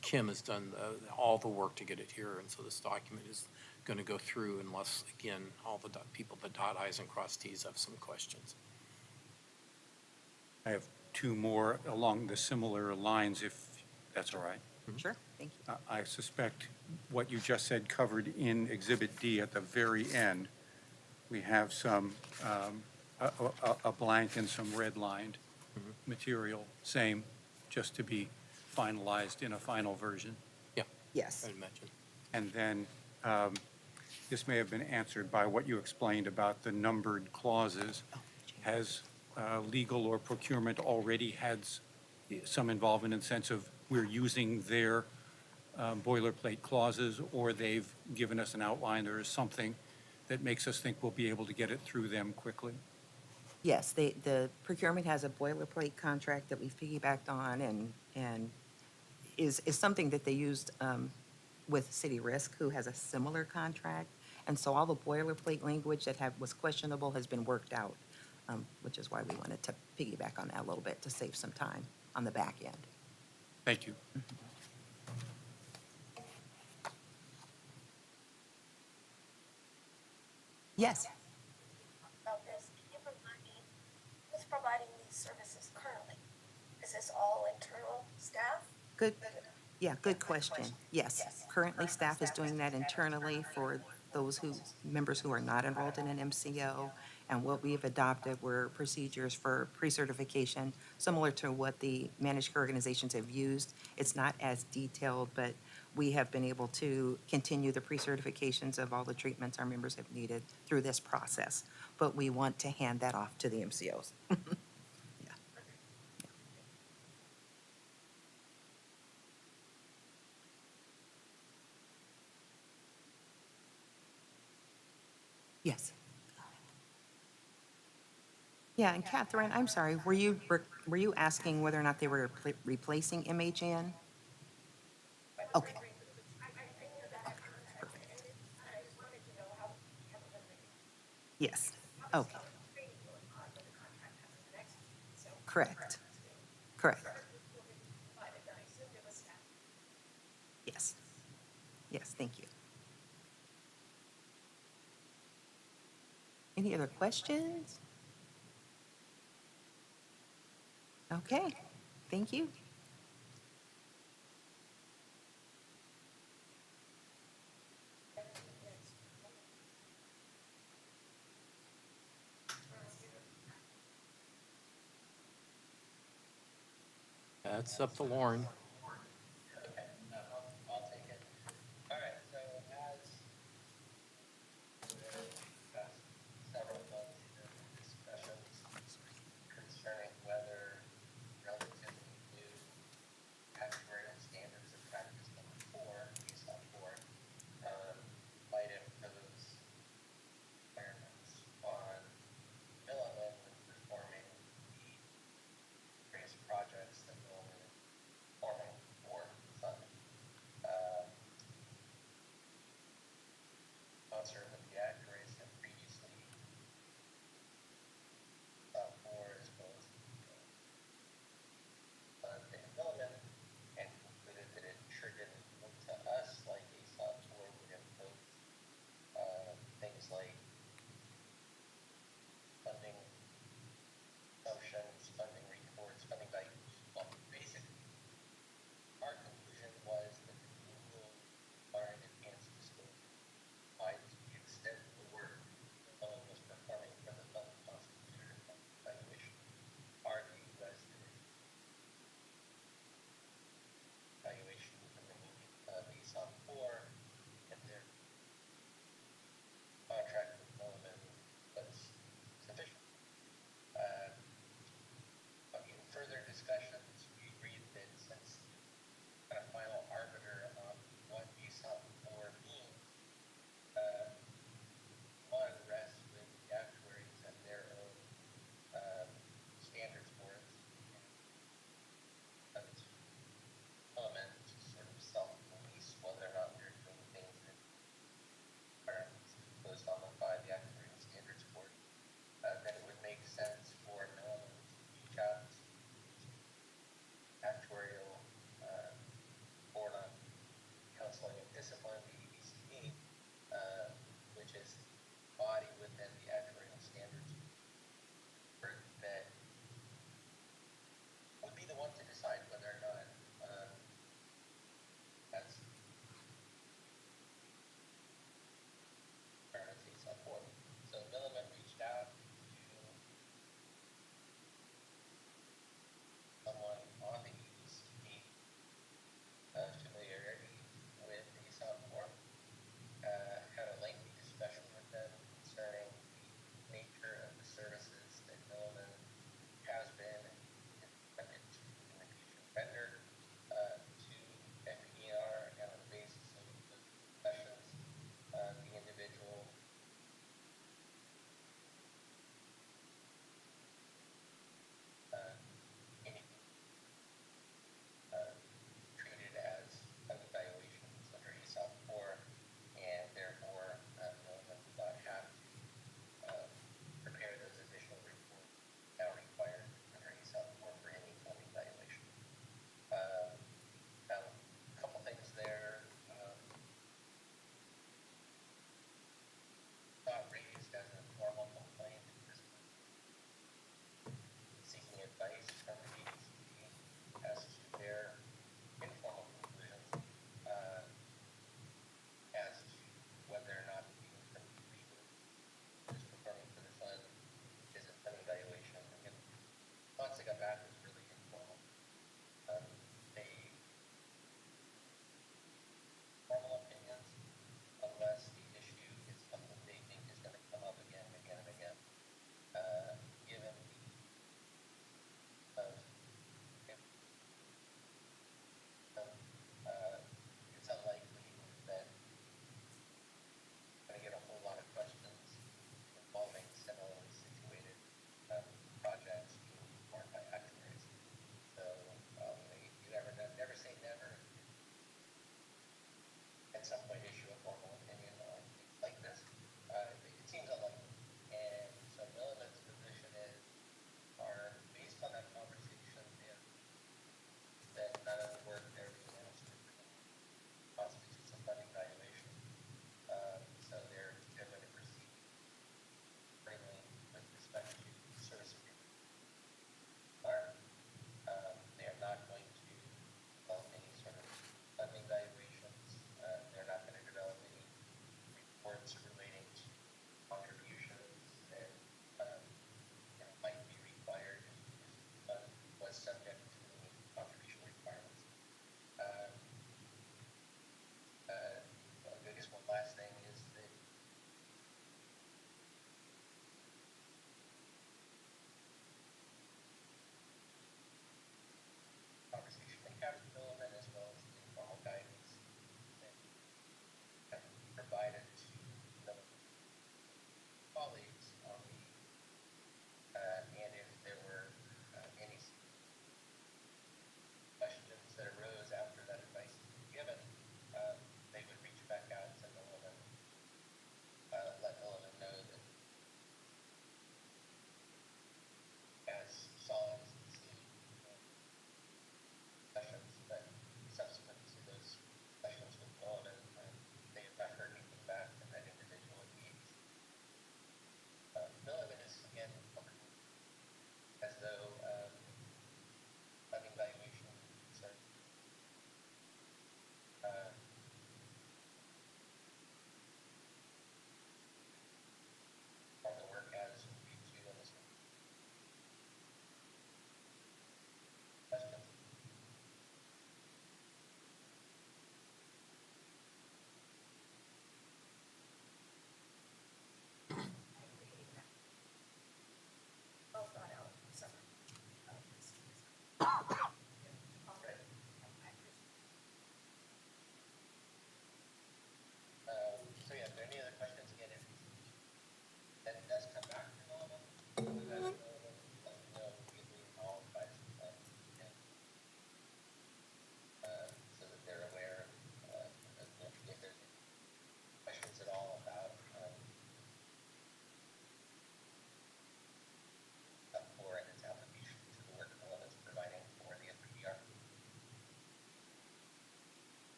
Kim has done all the work to get it here, and so this document is going to go through unless, again, all the people that dot i's and cross t's have some questions. I have two more along the similar lines, if that's all right. Sure, thank you. I suspect what you just said covered in Exhibit D at the very end. We have some, a blank and some redlined material, same, just to be finalized in a final version. Yeah, Yes. I'd imagine. And then this may have been answered by what you explained about the numbered clauses. Has legal or procurement already had some involvement in the sense of we're using their boilerplate clauses, or they've given us an outline, or something that makes us think we'll be able to get it through them quickly? Yes, the procurement has a boilerplate contract that we've piggybacked on, and is something that they used with City Risk, who has a similar contract. And so all the boilerplate language that was questionable has been worked out, which is why we wanted to piggyback on that a little bit to save some time on the back end. Thank you. Yes, About this, can you remind me, who's providing these services currently? Is this all internal staff? good, yeah, good question. Yes, currently staff is doing that internally for those members who are not enrolled in an MCO. And what we have adopted were procedures for pre-certification, similar to what the managed care organizations have used. It's not as detailed, but we have been able to continue the pre-certifications of all the treatments our members have needed through this process. But we want to hand that off to the MCOs. Yeah. Yes. Yeah, and Catherine, I'm sorry, were you asking whether or not they were replacing MHN? Okay. Perfect. Yes, okay. Correct. Correct. Yes. Yes, thank you. Any other questions? Okay, thank you. That's up to Lauren. Okay, I'll take it. All right, so as past several months, there have been discussions concerning whether relatively new actuarial standards of practice number 4, ASAP 4, might impose requirements on Milliman when performing the various projects that Milliman is performing for funding. Concert with the actuaries have previously for as well as Dan Milliman, and concluded that it sure didn't look to us like a software would impose things like funding assumptions, funding reports, funding values. Well, basically, our conclusion was that the new rule requiring enhanced disclosure by the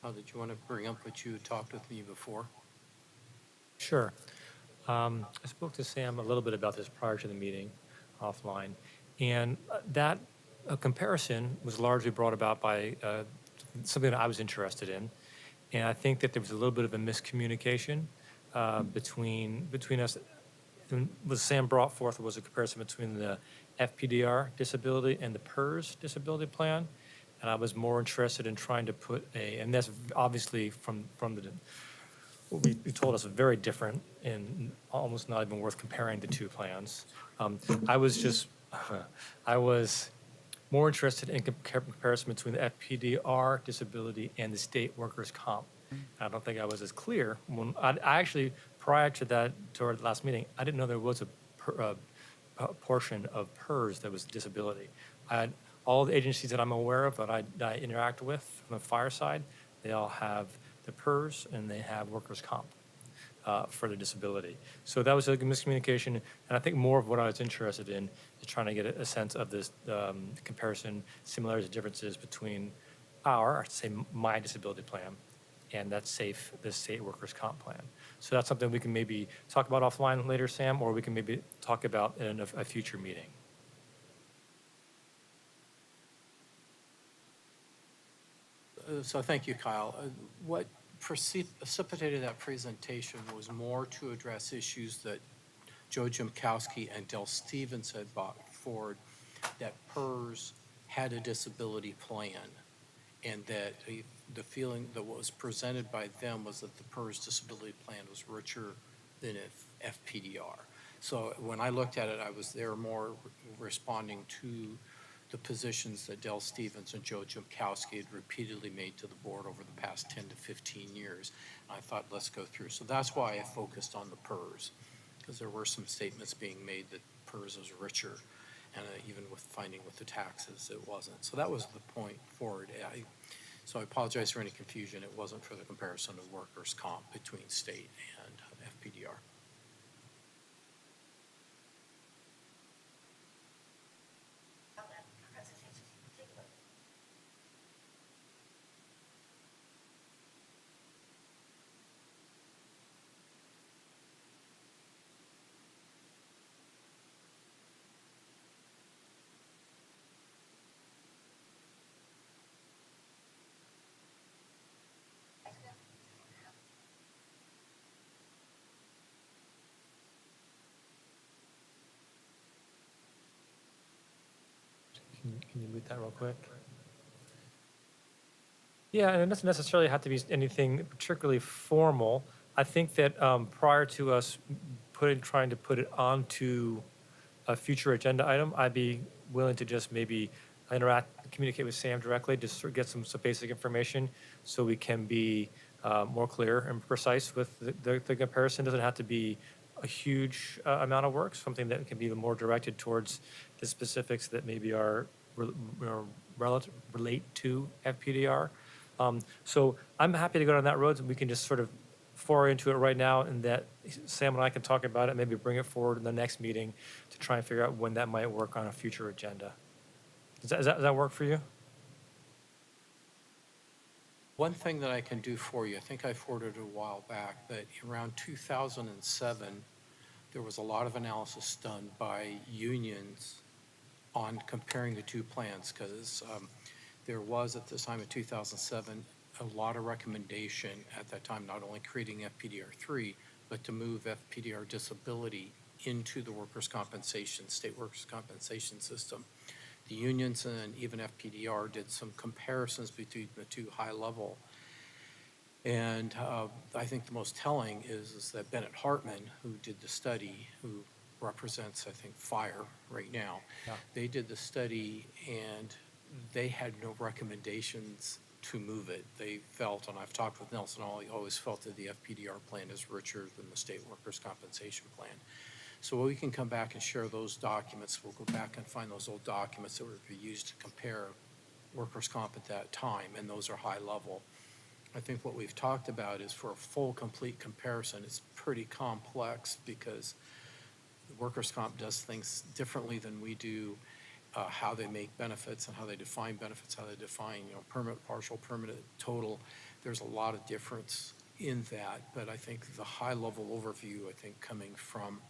Kyle, did you want to bring up what you had talked with me before? Sure. I spoke to Sam a little bit about this prior to the meeting offline, and that comparison was largely brought about by something that I was interested in. And I think that there was a little bit of a miscommunication between us. And what Sam brought forth was a comparison between the FPDR disability and the PERS disability plan. And I was more interested in trying to put and that's obviously from the, what we told us, very different and almost not even worth comparing the two plans. I was more interested in comparison between the FPDR disability and the state workers' comp. I don't think I was as clear. When I actually, prior to that, to our last meeting, I didn't know there was a portion of PERS that was disability. All the agencies that I'm aware of that I interact with from the fire side, they all have the PERS and they have workers' comp for the disability. So that was a miscommunication, and I think more of what I was interested in is trying to get a sense of this comparison, similarities and differences between my disability plan and that's SAFE, the state workers' comp plan. So that's something we can maybe talk about offline later, Sam, or we can maybe talk about in a future meeting. So thank you, Kyle. What precipitated that presentation was more to address issues that Joe Jimkowski and Del Stevens had brought forward, that PERS had a disability plan, and that the feeling that was presented by them was that the PERS disability plan was richer than FPDR. So when I looked at it, I was there more responding to the positions that Del Stevens and Joe Jimkowski had repeatedly made to the board over the past 10 to 15 years. And I thought, let's go through. So that's why I focused on the PERS, because there were some statements being made that PERS was richer, and even with finding with the taxes, it wasn't. So that was the point forward. So I apologize for any confusion. It wasn't for the comparison of workers' comp between state and FPDR. Can you mute that real quick? Yeah, and it doesn't necessarily have to be anything particularly formal. I think that prior to us trying to put it onto a future agenda item, I'd be willing to just maybe communicate with Sam directly, just sort of get some basic information so we can be more clear and precise with the comparison. Doesn't have to be a huge amount of work, something that can be more directed towards the specifics that maybe relate to FPDR. So I'm happy to go down that road, and we can just sort of foray into it right now, and that Sam and I can talk about it, maybe bring it forward in the next meeting to try and figure out when that might work on a future agenda. Does that work for you? One thing that I can do for you, I think I forwarded it a while back, but around 2007, there was a lot of analysis done by unions on comparing the two plans, because there was, at the time of 2007, a lot of recommendation at that time, not only creating FPDR3, but to move FPDR disability into the state workers' compensation system. The unions and even FPDR did some comparisons between the two high level. And I think the most telling is that Bennett Hartman, who did the study, who represents, I think, fire right now, Yeah. They did the study and they had no recommendations to move it. They felt, and I've talked with Nelson, he always felt that the FPDR plan is richer than the state workers' compensation plan. So we can come back and share those documents. We'll go back and find those old documents that were used to compare workers' comp at that time, and those are high level. I think what we've talked about is for a full, complete comparison, it's pretty complex because workers' comp does things differently than we do, how they make benefits and how they define benefits, how they define, permanent, partial, permanent, total. there's a lot of difference in that, but I think the high-level overview, I think, coming from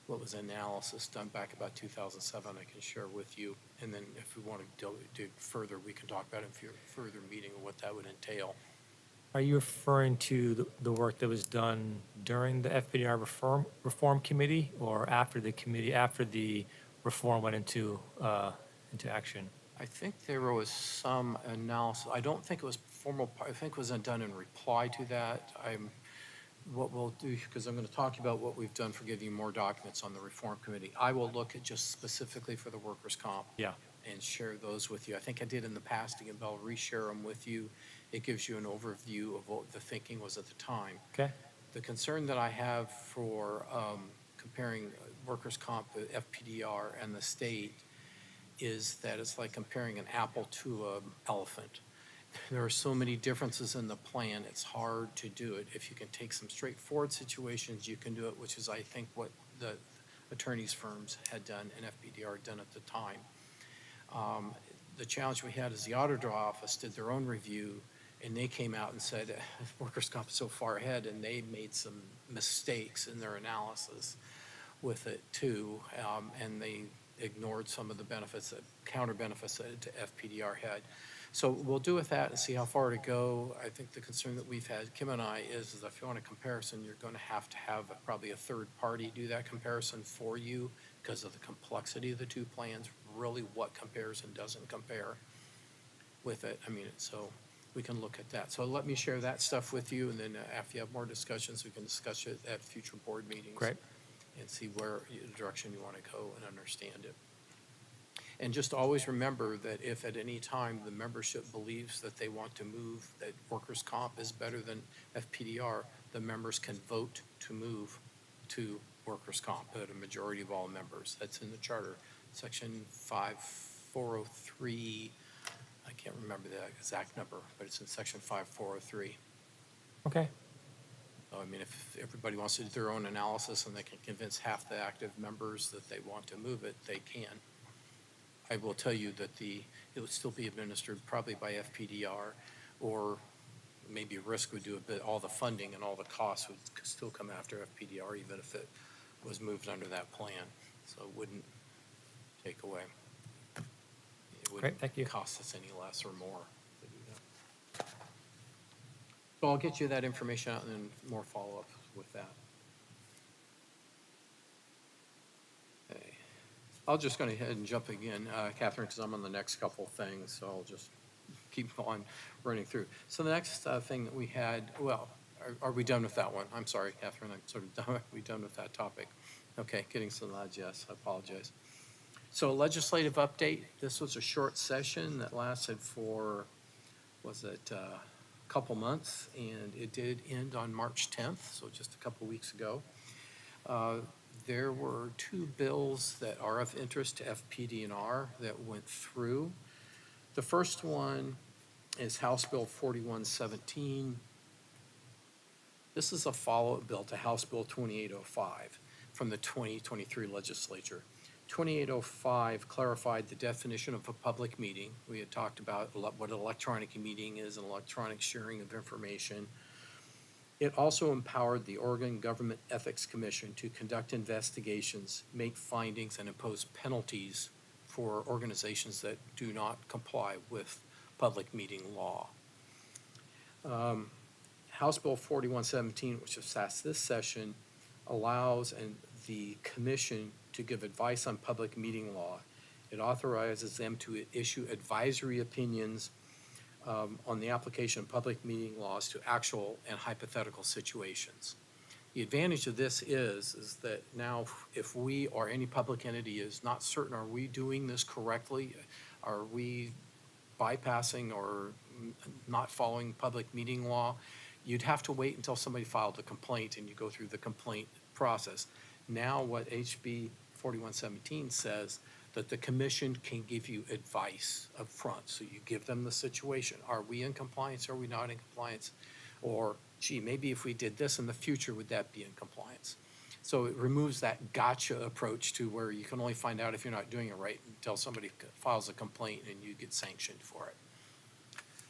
what was analysis done back about 2007, I can share with you. And then if we want to dig further, we can talk about it in further meeting of what that would entail. Are you referring to the work that was done during the FPDR reform committee, or after the reform went into action? I think there was some analysis. I don't think it was formal. I think it was done in reply to that. What we'll do, because I'm going to talk about what we've done for giving you more documents on the reform committee. I will look at just specifically for the workers' comp. Yeah. And share those with you. I think I did in the past. Again, I'll reshare them with you. It gives you an overview of what the thinking was at the time. Okay. The concern that I have for comparing workers' comp, FPDR, and the state is that it's like comparing an apple to an elephant. There are so many differences in the plan, it's hard to do it. If you can take some straightforward situations, you can do it, which is, I think, what the attorneys' firms had done and FPDR had done at the time. The challenge we had is the auditor office did their own review, and they came out and said, workers' comp is so far ahead, and they made some mistakes in their analysis with it too, and they ignored some of the benefits, counter benefits that FPDR had. So we'll do with that and see how far to go. I think the concern that we've had, Kim and I, is if you want a comparison, you're going to have probably a third party do that comparison for you because of the complexity of the two plans, really what compares and doesn't compare with it. I mean, so we can look at that. So let me share that stuff with you, and then after you have more discussions, we can discuss it at future board meetings. Great. And see where direction you want to go and understand it. And just always remember that if at any time the membership believes that they want to move, that workers' comp is better than FPDR, the members can vote to move to workers' comp at a majority of all members. That's in the charter, section 5403. I can't remember the exact number, but it's in section 5403. Okay. I mean, if everybody wants to do their own analysis and they can convince half the active members that they want to move it, they can. I will tell you that it would still be administered probably by FPDR, or maybe Risk would do a bit, all the funding and all the costs would still come after FPDR, even if it was moved under that plan. So it wouldn't take away. It wouldn't Great, thank you. cost us any less or more to do that. So I'll get you that information out and then more follow-up with that. Okay. I'll just go ahead and jump again, Catherine, because I'm on the next couple things, so I'll just keep on running through. So the next thing that we had, well, are we done with that one? I'm sorry, Catherine, I'm sort of done. Are we done with that topic? Okay, getting some loud yes, I apologize. So legislative update, this was a short session that lasted for, was it couple months, and it did end on March 10th, so just a couple weeks ago. There were two bills that are of interest to FPDR that went through. The first one is House Bill 4117. This is a follow-up bill to House Bill 2805 from the 2023 legislature. 2805 clarified the definition of a public meeting. We had talked about what an electronic meeting is, and electronic sharing of information. It also empowered the Oregon Government Ethics Commission to conduct investigations, make findings, and impose penalties for organizations that do not comply with public meeting law. House Bill 4117, which was passed this session, allows the commission to give advice on public meeting law. It authorizes them to issue advisory opinions on the application of public meeting laws to actual and hypothetical situations. The advantage of this is that now if we or any public entity is not certain, are we doing this correctly? Are we bypassing or not following public meeting law? You'd have to wait until somebody filed a complaint and you go through the complaint process. Now what HB 4117 says, that the commission can give you advice up front. So you give them the situation. Are we in compliance? Are we not in compliance? Or, gee, maybe if we did this in the future, would that be in compliance? So it removes that gotcha approach to where you can only find out if you're not doing it right until somebody files a complaint and you get sanctioned for it.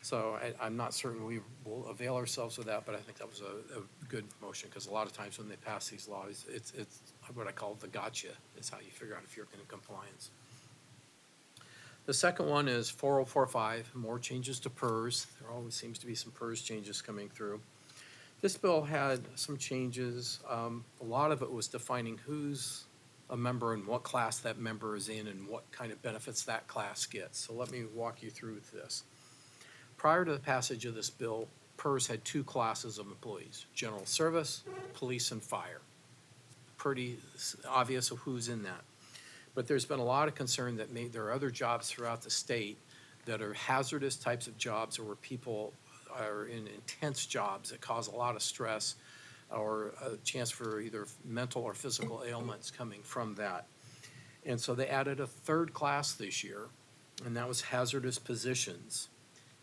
So I'm not certain we will avail ourselves of that, but I think that was a good motion, because a lot of times when they pass these laws, it's what I call the gotcha, is how you figure out if you're in compliance. The second one is 4045, more changes to PERS. There always seems to be some PERS changes coming through. This bill had some changes. A lot of it was defining who's a member and what class that member is in and what kind of benefits that class gets. So let me walk you through this. Prior to the passage of this bill, PERS had two classes of employees: general service, police, and fire. Pretty obvious of who's in that. But there's been a lot of concern that there are other jobs throughout the state that are hazardous types of jobs, or where people are in intense jobs that cause a lot of stress or a chance for either mental or physical ailments coming from that. And so they added a third class this year, and that was hazardous positions.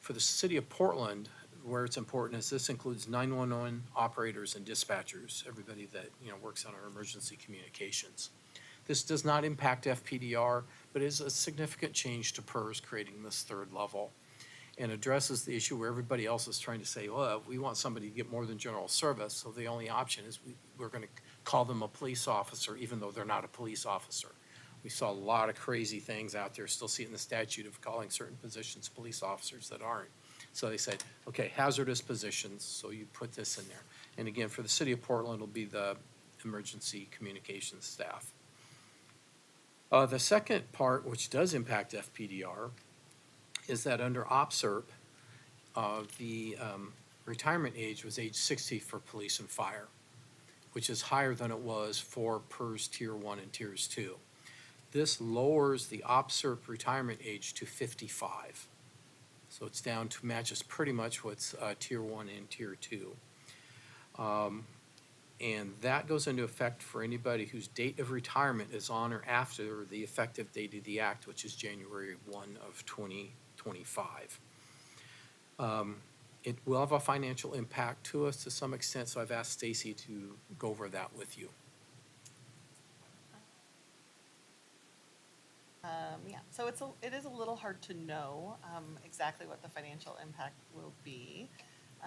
For the city of Portland, where it's important is this includes 911 operators and dispatchers, everybody that works on our emergency communications. This does not impact FPDR, but is a significant change to PERS, creating this third level, and addresses the issue where everybody else is trying to say, well, we want somebody to get more than general service, so the only option is we're going to call them a police officer, even though they're not a police officer. We saw a lot of crazy things out there, still see it in the statute of calling certain positions police officers that aren't. So they said, okay, hazardous positions, so you put this in there. And again, for the city of Portland, it'll be the emergency communications staff. The second part, which does impact FPDR, is that under OPSERP, the retirement age was age 60 for police and fire, which is higher than it was for PERS Tier 1 and Tiers 2. This lowers the OPSERP retirement age to 55. So it's down to matches pretty much what's Tier 1 and Tier 2. And that goes into effect for anybody whose date of retirement is on or after the effective date of the act, which is January 1 of 2025. It will have a financial impact to us to some extent, so I've asked Stacy to go over that with you. Yeah, so it is a little hard to know exactly what the financial impact will be.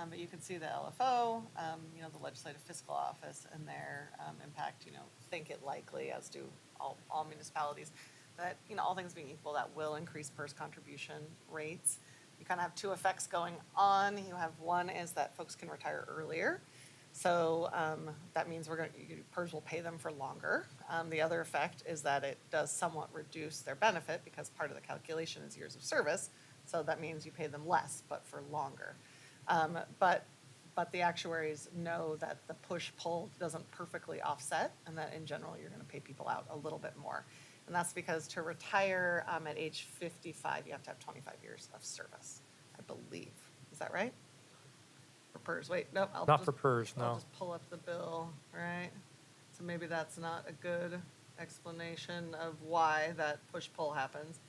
But you can see the LFO, the Legislative Fiscal Office, and their impact, think it likely, as do all municipalities, that, all things being equal, that will increase PERS contribution rates. You kind of have two effects going on. You have one is that folks can retire earlier. So that means PERS will pay them for longer. The other effect is that it does somewhat reduce their benefit, because part of the calculation is years of service. So that means you pay them less, but for longer. But the actuaries know that the push-pull doesn't perfectly offset, and that in general you're going to pay people out a little bit more. And that's because to retire at age 55, you have to have 25 years of service, I believe. Is that right? For PERS, wait, nope. Not for PERS, no. I'll just pull up the bill, right? So maybe that's not a good explanation of why that push-pull happens.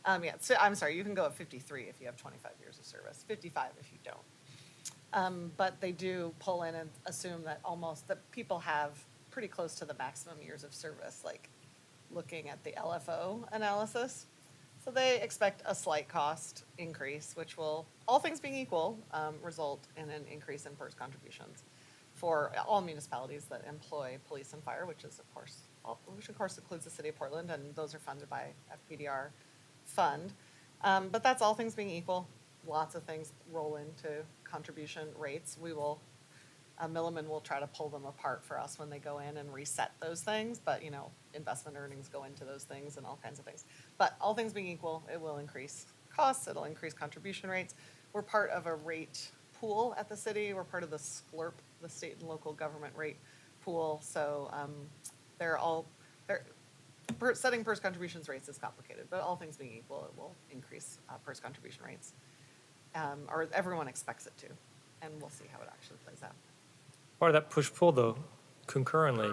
Yeah, so I'm sorry, you can go at 53 if you have 25 years of service, 55 if you don't. But they do pull in and assume that people have pretty close to the maximum years of service, like looking at the LFO analysis. So they expect a slight cost increase, which will, all things being equal, result in an increase in PERS contributions for all municipalities that employ police and fire, which of course includes the city of Portland, and those are funded by FPDR fund. But that's all things being equal. Lots of things roll into contribution rates. Milliman will try to pull them apart for us when they go in and reset those things, but investment earnings go into those things and all kinds of things. But all things being equal, it will increase costs, it'll increase contribution rates. We're part of a rate pool at the city. We're part of the SCLRP, the state and local government rate pool. So setting PERS contributions rates is complicated, but all things being equal, it will increase PERS contribution rates. Or everyone expects it to, and we'll see how it actually plays out. Part of that push-pull, though, concurrently,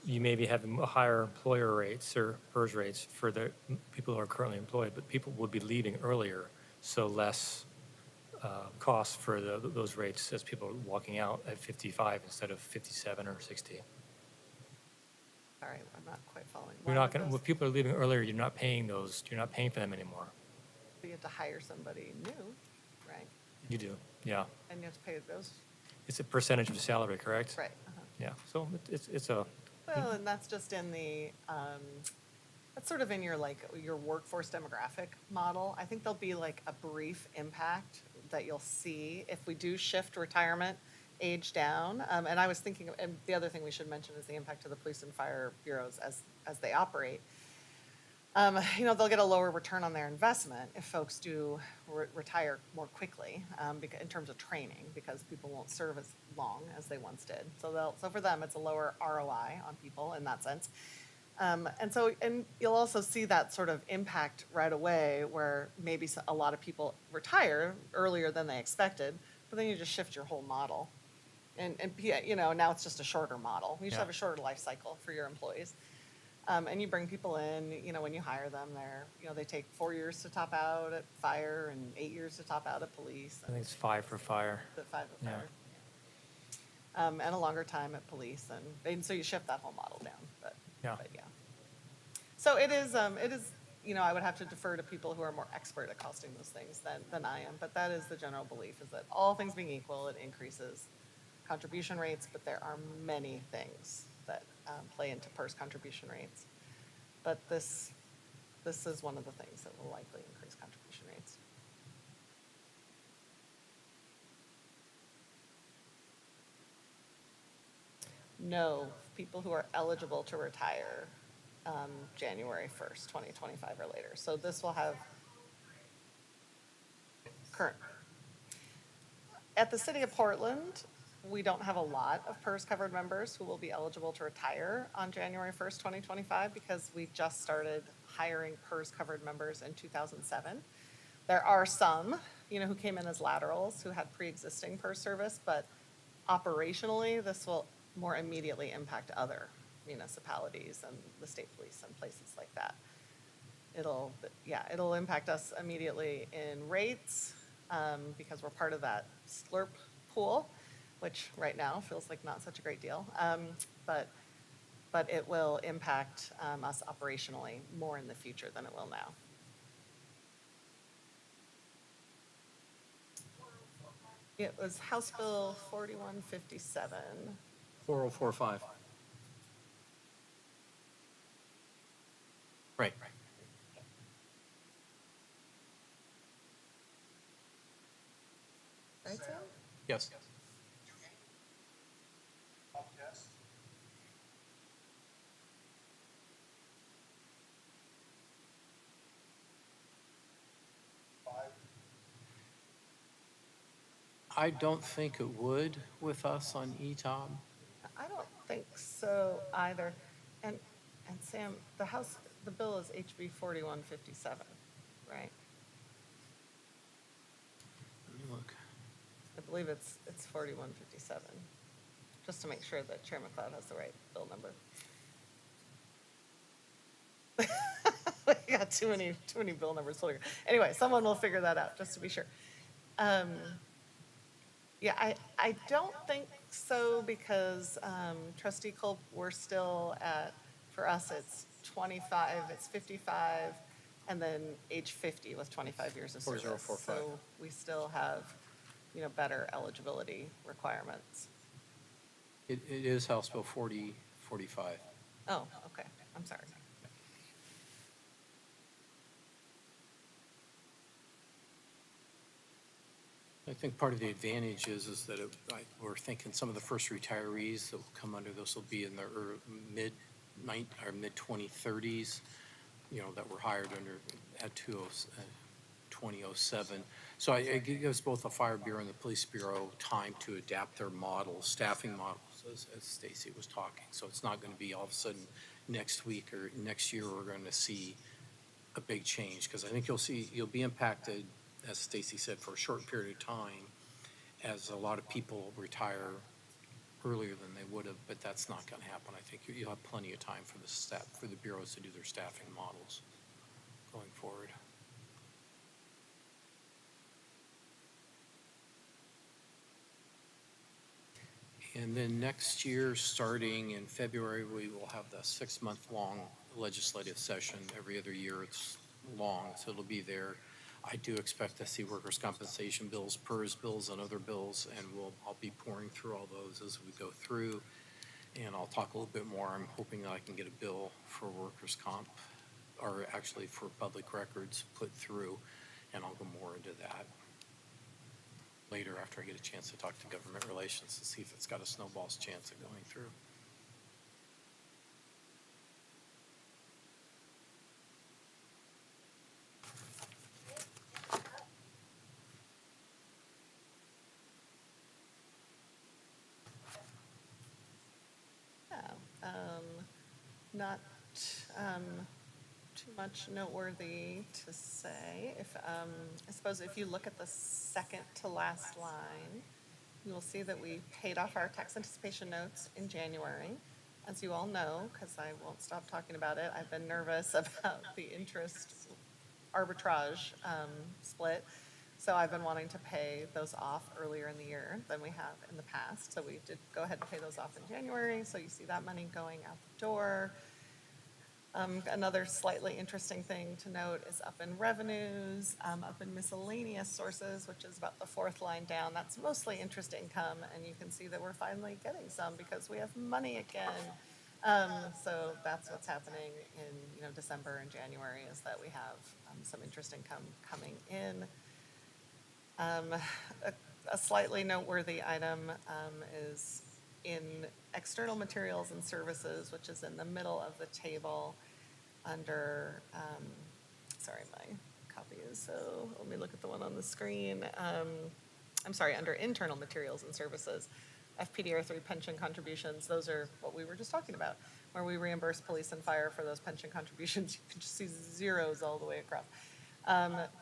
you maybe have higher employer rates or PERS rates for the people who are currently employed, but people would be leaving earlier, so less costs for those rates as people are walking out at 55 instead of 57 or 60. Sorry, I'm not quite following. You're not going to, when people are leaving earlier, you're not paying for them anymore. You have to hire somebody new, right? You do, yeah. And you have to pay those, It's a percentage of salary, correct? right? Yeah, so it's a, Well, and that's just in the, that's sort of in your, like, your workforce demographic model. I think there'll be like a brief impact that you'll see if we do shift retirement age down. And I was thinking, and the other thing we should mention is the impact to the police and fire bureaus as they operate. They'll get a lower return on their investment if folks do retire more quickly, in terms of training, because people won't serve as long as they once did. So for them, it's a lower ROI on people in that sense. And you'll also see that sort of impact right away, where maybe a lot of people retire earlier than they expected, but then you just shift your whole model. And now it's just a shorter model. You just Yeah. have a shorter life cycle for your employees. And you bring people in, when you hire them, they take 4 years to top out at fire and 8 years to top out at police. I think it's 5 for fire. The 5 at Yeah. fire. And a longer time at police, and so you shift that whole model down, but Yeah. yeah. So it is, I would have to defer to people who are more expert at costing those things than I am, but that is the general belief, is that all things being equal, it increases contribution rates, but there are many things that play into PERS contribution rates. But this is one of the things that will likely increase contribution rates. No, people who are eligible to retire January 1st, 2025 or later. So this will have current. At the City of Portland, we don't have a lot of PERS covered members who will be eligible to retire on January 1st, 2025, because we just started hiring PERS covered members in 2007. There are some, who came in as laterals, who had pre-existing PERS service, but operationally, this will more immediately impact other municipalities and the state police and places like that. It'll impact us immediately in rates, because we're part of that SLRP pool, which right now feels like not such a great deal. But it will impact us operationally more in the future than it will now. It was House Bill 4157. 4045. Right. Right, Sam? Yes. Yes. I don't think it would with us on ETOB. I don't think so either. And Sam, the bill is HB 4157, right? Let me look. I believe it's 4157, just to make sure that Chair McLeod has the right bill number. We got too many bill numbers floating. Anyway, someone will figure that out, just to be sure. Yeah, I don't think so, because Trustee Culp, we're still at, for us, it's 25, it's 55, and then age 50 with 25 years of service. 4045. So we still have, better eligibility requirements. It is House Bill 4045. Oh, okay, I'm sorry. I think part of the advantage is that we're thinking some of the first retirees that will come under this will be in the mid 2030s, that were hired under at 2007. So it gives both the Fire Bureau and the Police Bureau time to adapt their models, staffing models, as Stacy was talking. So it's not going to be all of a sudden next week or next year we're going to see a big change, because I think you'll be impacted, as Stacy said, for a short period of time, as a lot of people retire earlier than they would have, but that's not going to happen. I think you'll have plenty of time for the bureaus to do their staffing models going forward. And then next year, starting in February, we will have the 6-month-long legislative session. Every other year it's long, so it'll be there. I do expect to see workers' compensation bills, PERS bills, and other bills, and I'll be pouring through all those as we go through. And I'll talk a little bit more. I'm hoping that I can get a bill for workers' comp, or actually for public records put through, and I'll go more into that later after I get a chance to talk to government relations to see if it's got a snowball's chance of going through. Yeah, not too much noteworthy to say. I suppose if you look at the second to last line, you will see that we paid off our tax anticipation notes in January. As you all know, because I won't stop talking about it, I've been nervous about the interest arbitrage split. So I've been wanting to pay those off earlier in the year than we have in the past. So we did go ahead and pay those off in January. So you see that money going out the door. Another slightly interesting thing to note is up in revenues, up in miscellaneous sources, which is about the fourth line down. That's mostly interest income, and you can see that we're finally getting some because we have money again. So that's what's happening in December and January, is that we have some interest income coming in. A slightly noteworthy item is in external materials and services, which is in the middle of the table under, sorry, my copy is, so let me look at the one on the screen. I'm sorry, under internal materials and services, FPDR 3 pension contributions, those are what we were just talking about, where we reimburse police and fire for those pension contributions. You can just see zeros all the way across.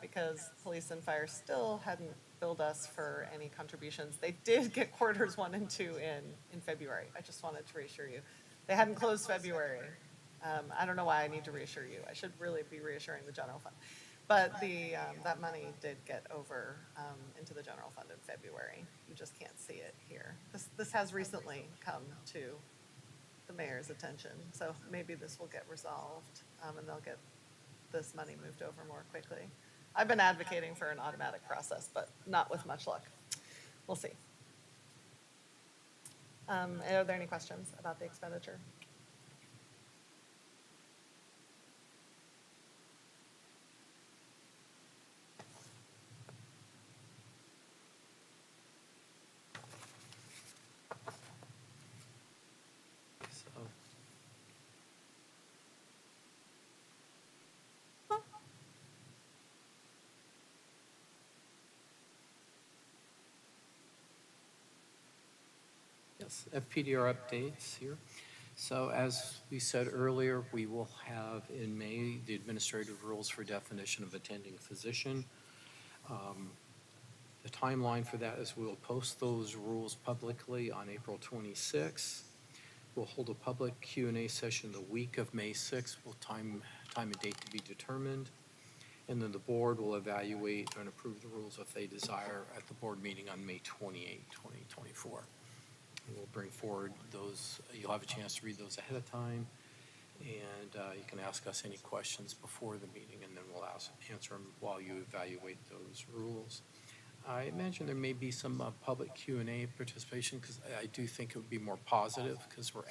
Because police and fire still hadn't billed us for any contributions. They did get quarters 1 and 2 in February. I just wanted to reassure you. They hadn't closed February. I don't know why I need to reassure you. I should really be reassuring the general fund. But that money did get over into the general fund in February. You just can't see it here. This has recently come to the mayor's attention, so maybe this will get resolved and they'll get this money moved over more quickly. I've been advocating for an automatic process, but not with much luck. We'll see. Are there any questions about the expenditure? So, yes, FPDR updates here. So as we said earlier, we will have in May the administrative rules for definition of attending physician. The timeline for that is we'll post those rules publicly on April 26th. We'll hold a public Q&A session the week of May 6th. We'll time and date to be determined. And then the board will evaluate and approve the rules if they desire at the board meeting on May 28, 2024. And we'll bring forward those. You'll have a chance to read those ahead of time. And you can ask us any questions before the meeting, and then we'll answer them while you evaluate those rules. I imagine there may be some public Q&A participation, because I do think it would be more positive, because we're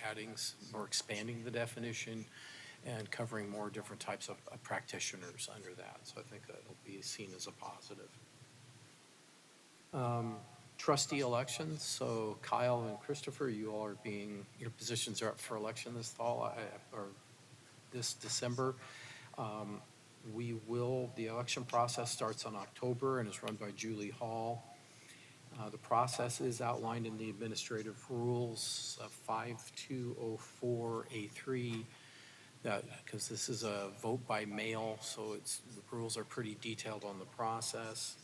expanding the definition and covering more different types of practitioners under that. So I think that will be seen as a positive. Trustee elections. So Kyle and Christopher, you all your positions are up for election this fall or this December. The election process starts in October and is run by Julie Hall. The process is outlined in the administrative rules of 5204A3, because this is a vote by mail, so the rules are pretty detailed on the process.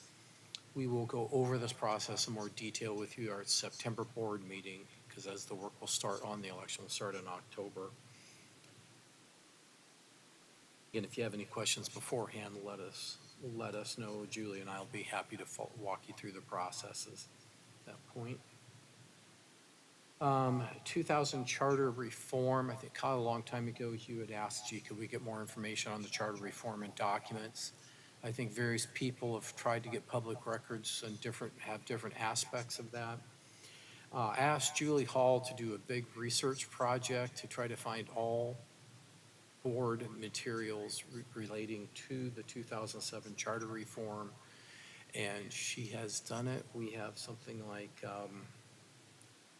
We will go over this process in more detail with you at our September board meeting, because as the work will start on the election, will start in October. Again, if you have any questions beforehand, let us know. Julie and I will be happy to walk you through the processes at that point. 2000 charter reform. I think, Kyle, a long time ago, you had asked, could we get more information on the charter reform and documents? I think various people have tried to get public records and have different aspects of that. I asked Julie Hall to do a big research project to try to find all board materials relating to the 2007 charter reform, and she has done it. We have something like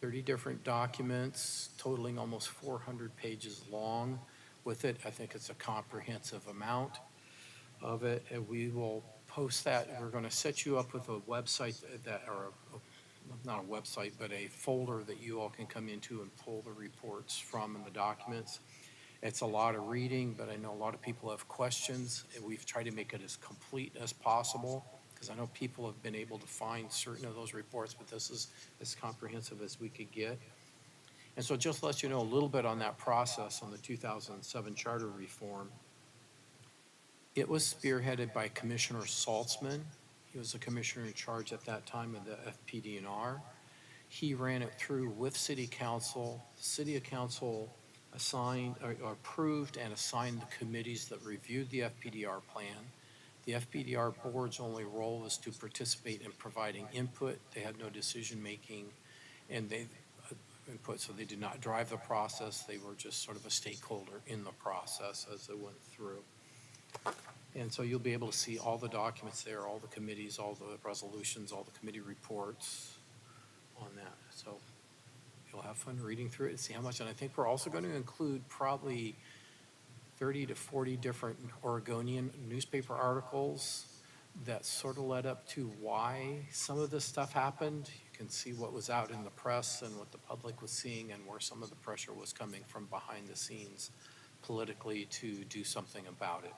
30 different documents totaling almost 400 pages long with it. I think it's a comprehensive amount of it, and we will post that. We're going to set you up with a website not a website, but a folder that you all can come into and pull the reports from and the documents. It's a lot of reading, but I know a lot of people have questions, and we've tried to make it as complete as possible, because I know people have been able to find certain of those reports, but this is as comprehensive as we could get. And so just to let you know a little bit on that process on the 2007 charter reform. It was spearheaded by Commissioner Saltzman. He was the commissioner in charge at that time of the FPDR. He ran it through with City Council. City Council assigned, or approved and assigned the committees that reviewed the FPDR plan. The FPDR board's only role was to participate in providing input. They had no decision-making, and input, so they did not drive the process. They were just sort of a stakeholder in the process as it went through. And so you'll be able to see all the documents there, all the committees, all the resolutions, all the committee reports on that. So you'll have fun reading through it and see how much. And I think we're also going to include probably 30 to 40 different Oregonian newspaper articles that sort of led up to why some of this stuff happened. You can see what was out in the press and what the public was seeing and where some of the pressure was coming from behind the scenes politically to do something about it,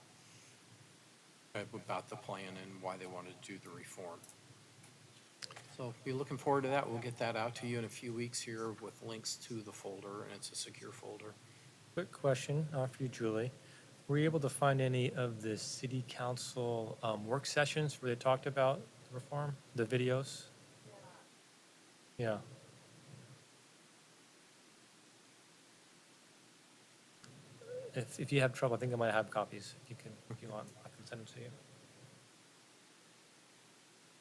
about the plan and why they wanted to do the reform. So be looking forward to that. We'll get that out to you in a few weeks here with links to the folder, and it's a secure folder. Quick question for you, Julie. Were you able to find any of the city council work sessions where they talked about the reform, the videos? Yeah. If you have trouble, I think I might have copies. If you want, I can send them to you.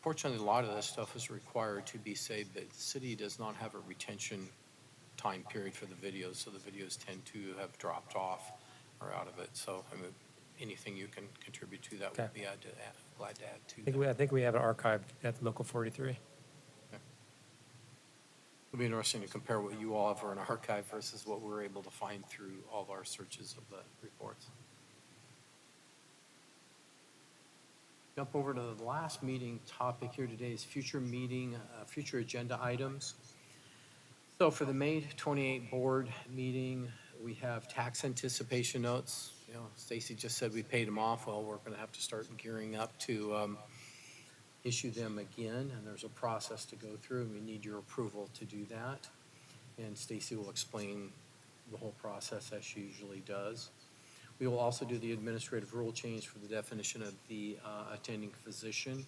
Fortunately, a lot of this stuff is required to be saved, but the city does not have a retention time period for the videos, so the videos tend to have dropped off or out of it. So, I mean, anything you can contribute to that would be glad to add to. I think we have it archived at Local 43. Okay. It'll be interesting to compare what you all have in an archive versus what we're able to find through all of our searches of the reports. Jump over to the last meeting topic here today is future agenda items. So for the May 28 board meeting, we have tax anticipation notes. You know, Stacy just said we paid them off. Well, we're going to have to start gearing up to issue them again, and there's a process to go through, and we need your approval to do that. And Stacy will explain the whole process as she usually does. We will also do the administrative rule change for the definition of the attending physician.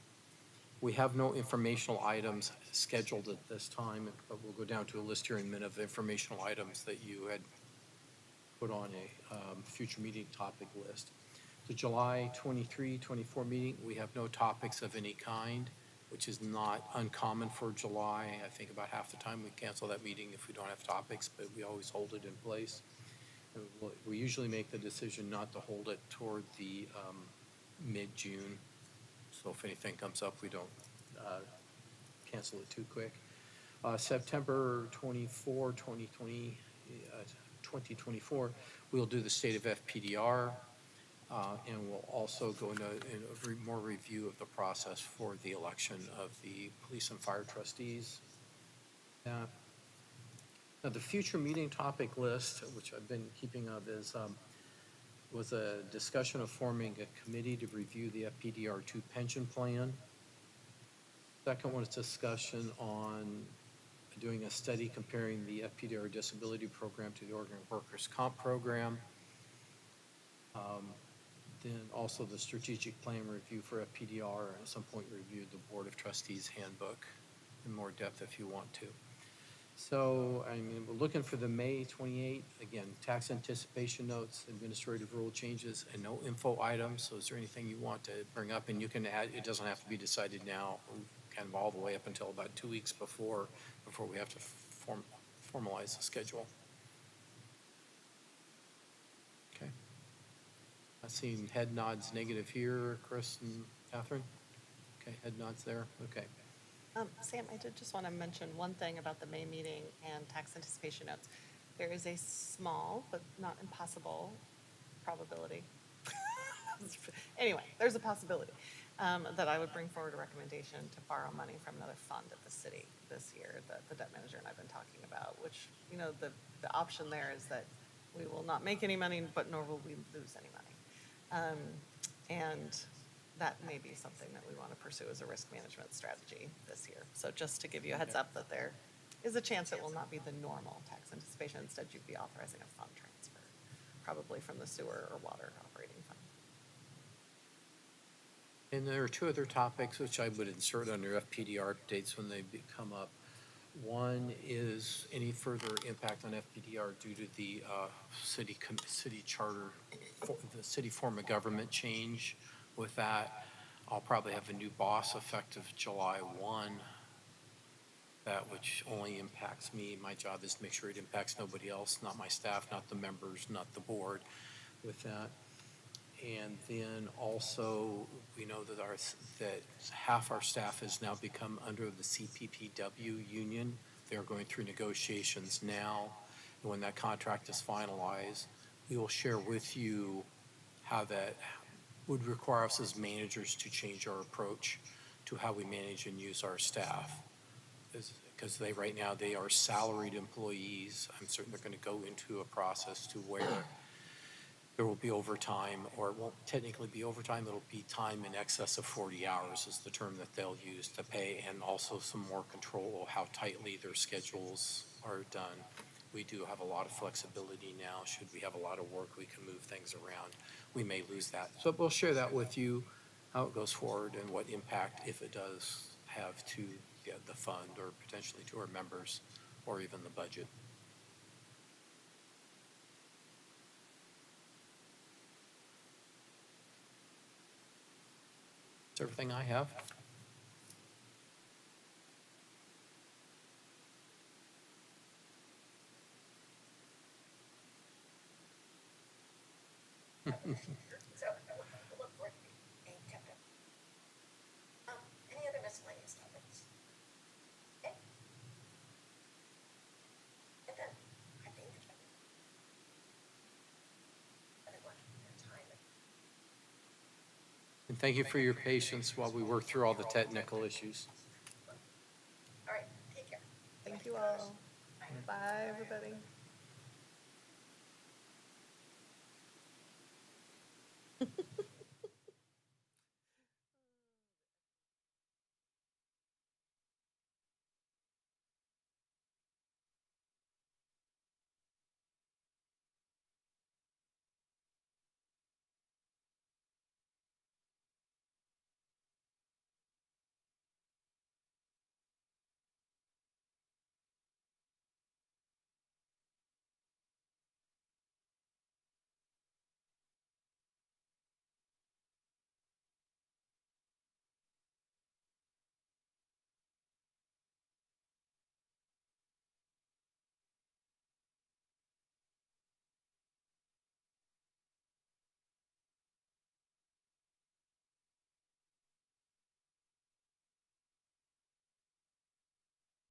We have no informational items scheduled at this time, but we'll go down to a list here in a minute of the informational items that you had put on a future meeting topic list. The July 23-24 meeting, we have no topics of any kind, which is not uncommon for July. I think about half the time we cancel that meeting if we don't have topics, but we always hold it in place. And we usually make the decision not to hold it toward the mid-June. So if anything comes up, we don't cancel it too quick. September 24, 2024, we'll do the state of FPDR, and we'll also go into more review of the process for the election of the police and fire trustees. Now, the future meeting topic list, which I've been keeping of, was a discussion of forming a committee to review the FPDR2 pension plan. Second one is discussion on doing a study comparing the FPDR disability program to the Oregon Workers' Comp program. Then also the strategic plan review for FPDR, and at some point review the Board of Trustees handbook in more depth if you want to. So, I mean, we're looking for the May 28th, again, tax anticipation notes, administrative rule changes, and no info items. So is there anything you want to bring up? And you can add, it doesn't have to be decided now, kind of all the way up until about 2 weeks before we have to formalize the schedule. Okay. I've seen head nods negative here, Chris and Catherine. Okay, head nods there, okay. Sam, I did just want to mention one thing about the May meeting and tax anticipation notes. There is a small but not impossible probability. Anyway, there's a possibility that I would bring forward a recommendation to borrow money from another fund at the city this year that the debt manager and I've been talking about, which, you know, the option there is that we will not make any money, but nor will we lose any money. And that may be something that we want to pursue as a risk management strategy this year. So just to give you a heads up that there is a chance it will not be the normal tax anticipation. Instead, you'd be authorizing a fund transfer, probably from the sewer or water operating fund. And there are two other topics which I would insert under FPDR updates when they come up. One is any further impact on FPDR due to the city charter, the city form of government change. With that, I'll probably have a new boss effective July 1. That which only impacts me. My job is to make sure it impacts nobody else, not my staff, not the members, not the board with that. And then also, we know that that half our staff has now become under the CPPW union. They're going through negotiations now. And when that contract is finalized, we will share with you how that would require us as managers to change our approach to how we manage and use our staff. Because right now, they are salaried employees. I'm certain they're going to go into a process to where there will be overtime, or it won't technically be overtime, it'll be time in excess of 40 hours is the term that they'll use to pay, and also some more control of how tightly their schedules are done. We do have a lot of flexibility now. Should we have a lot of work, we can move things around. We may lose that. So we'll share that with you, how it goes forward and what impact, if it does, have to the fund or potentially to our members or even the budget. That's everything I have. Any other miscellaneous topics? Okay. And then, I think everyone, their time. And thank you for your patience while we work through all the technical issues. All right, take care. Thank you all. Bye, everybody.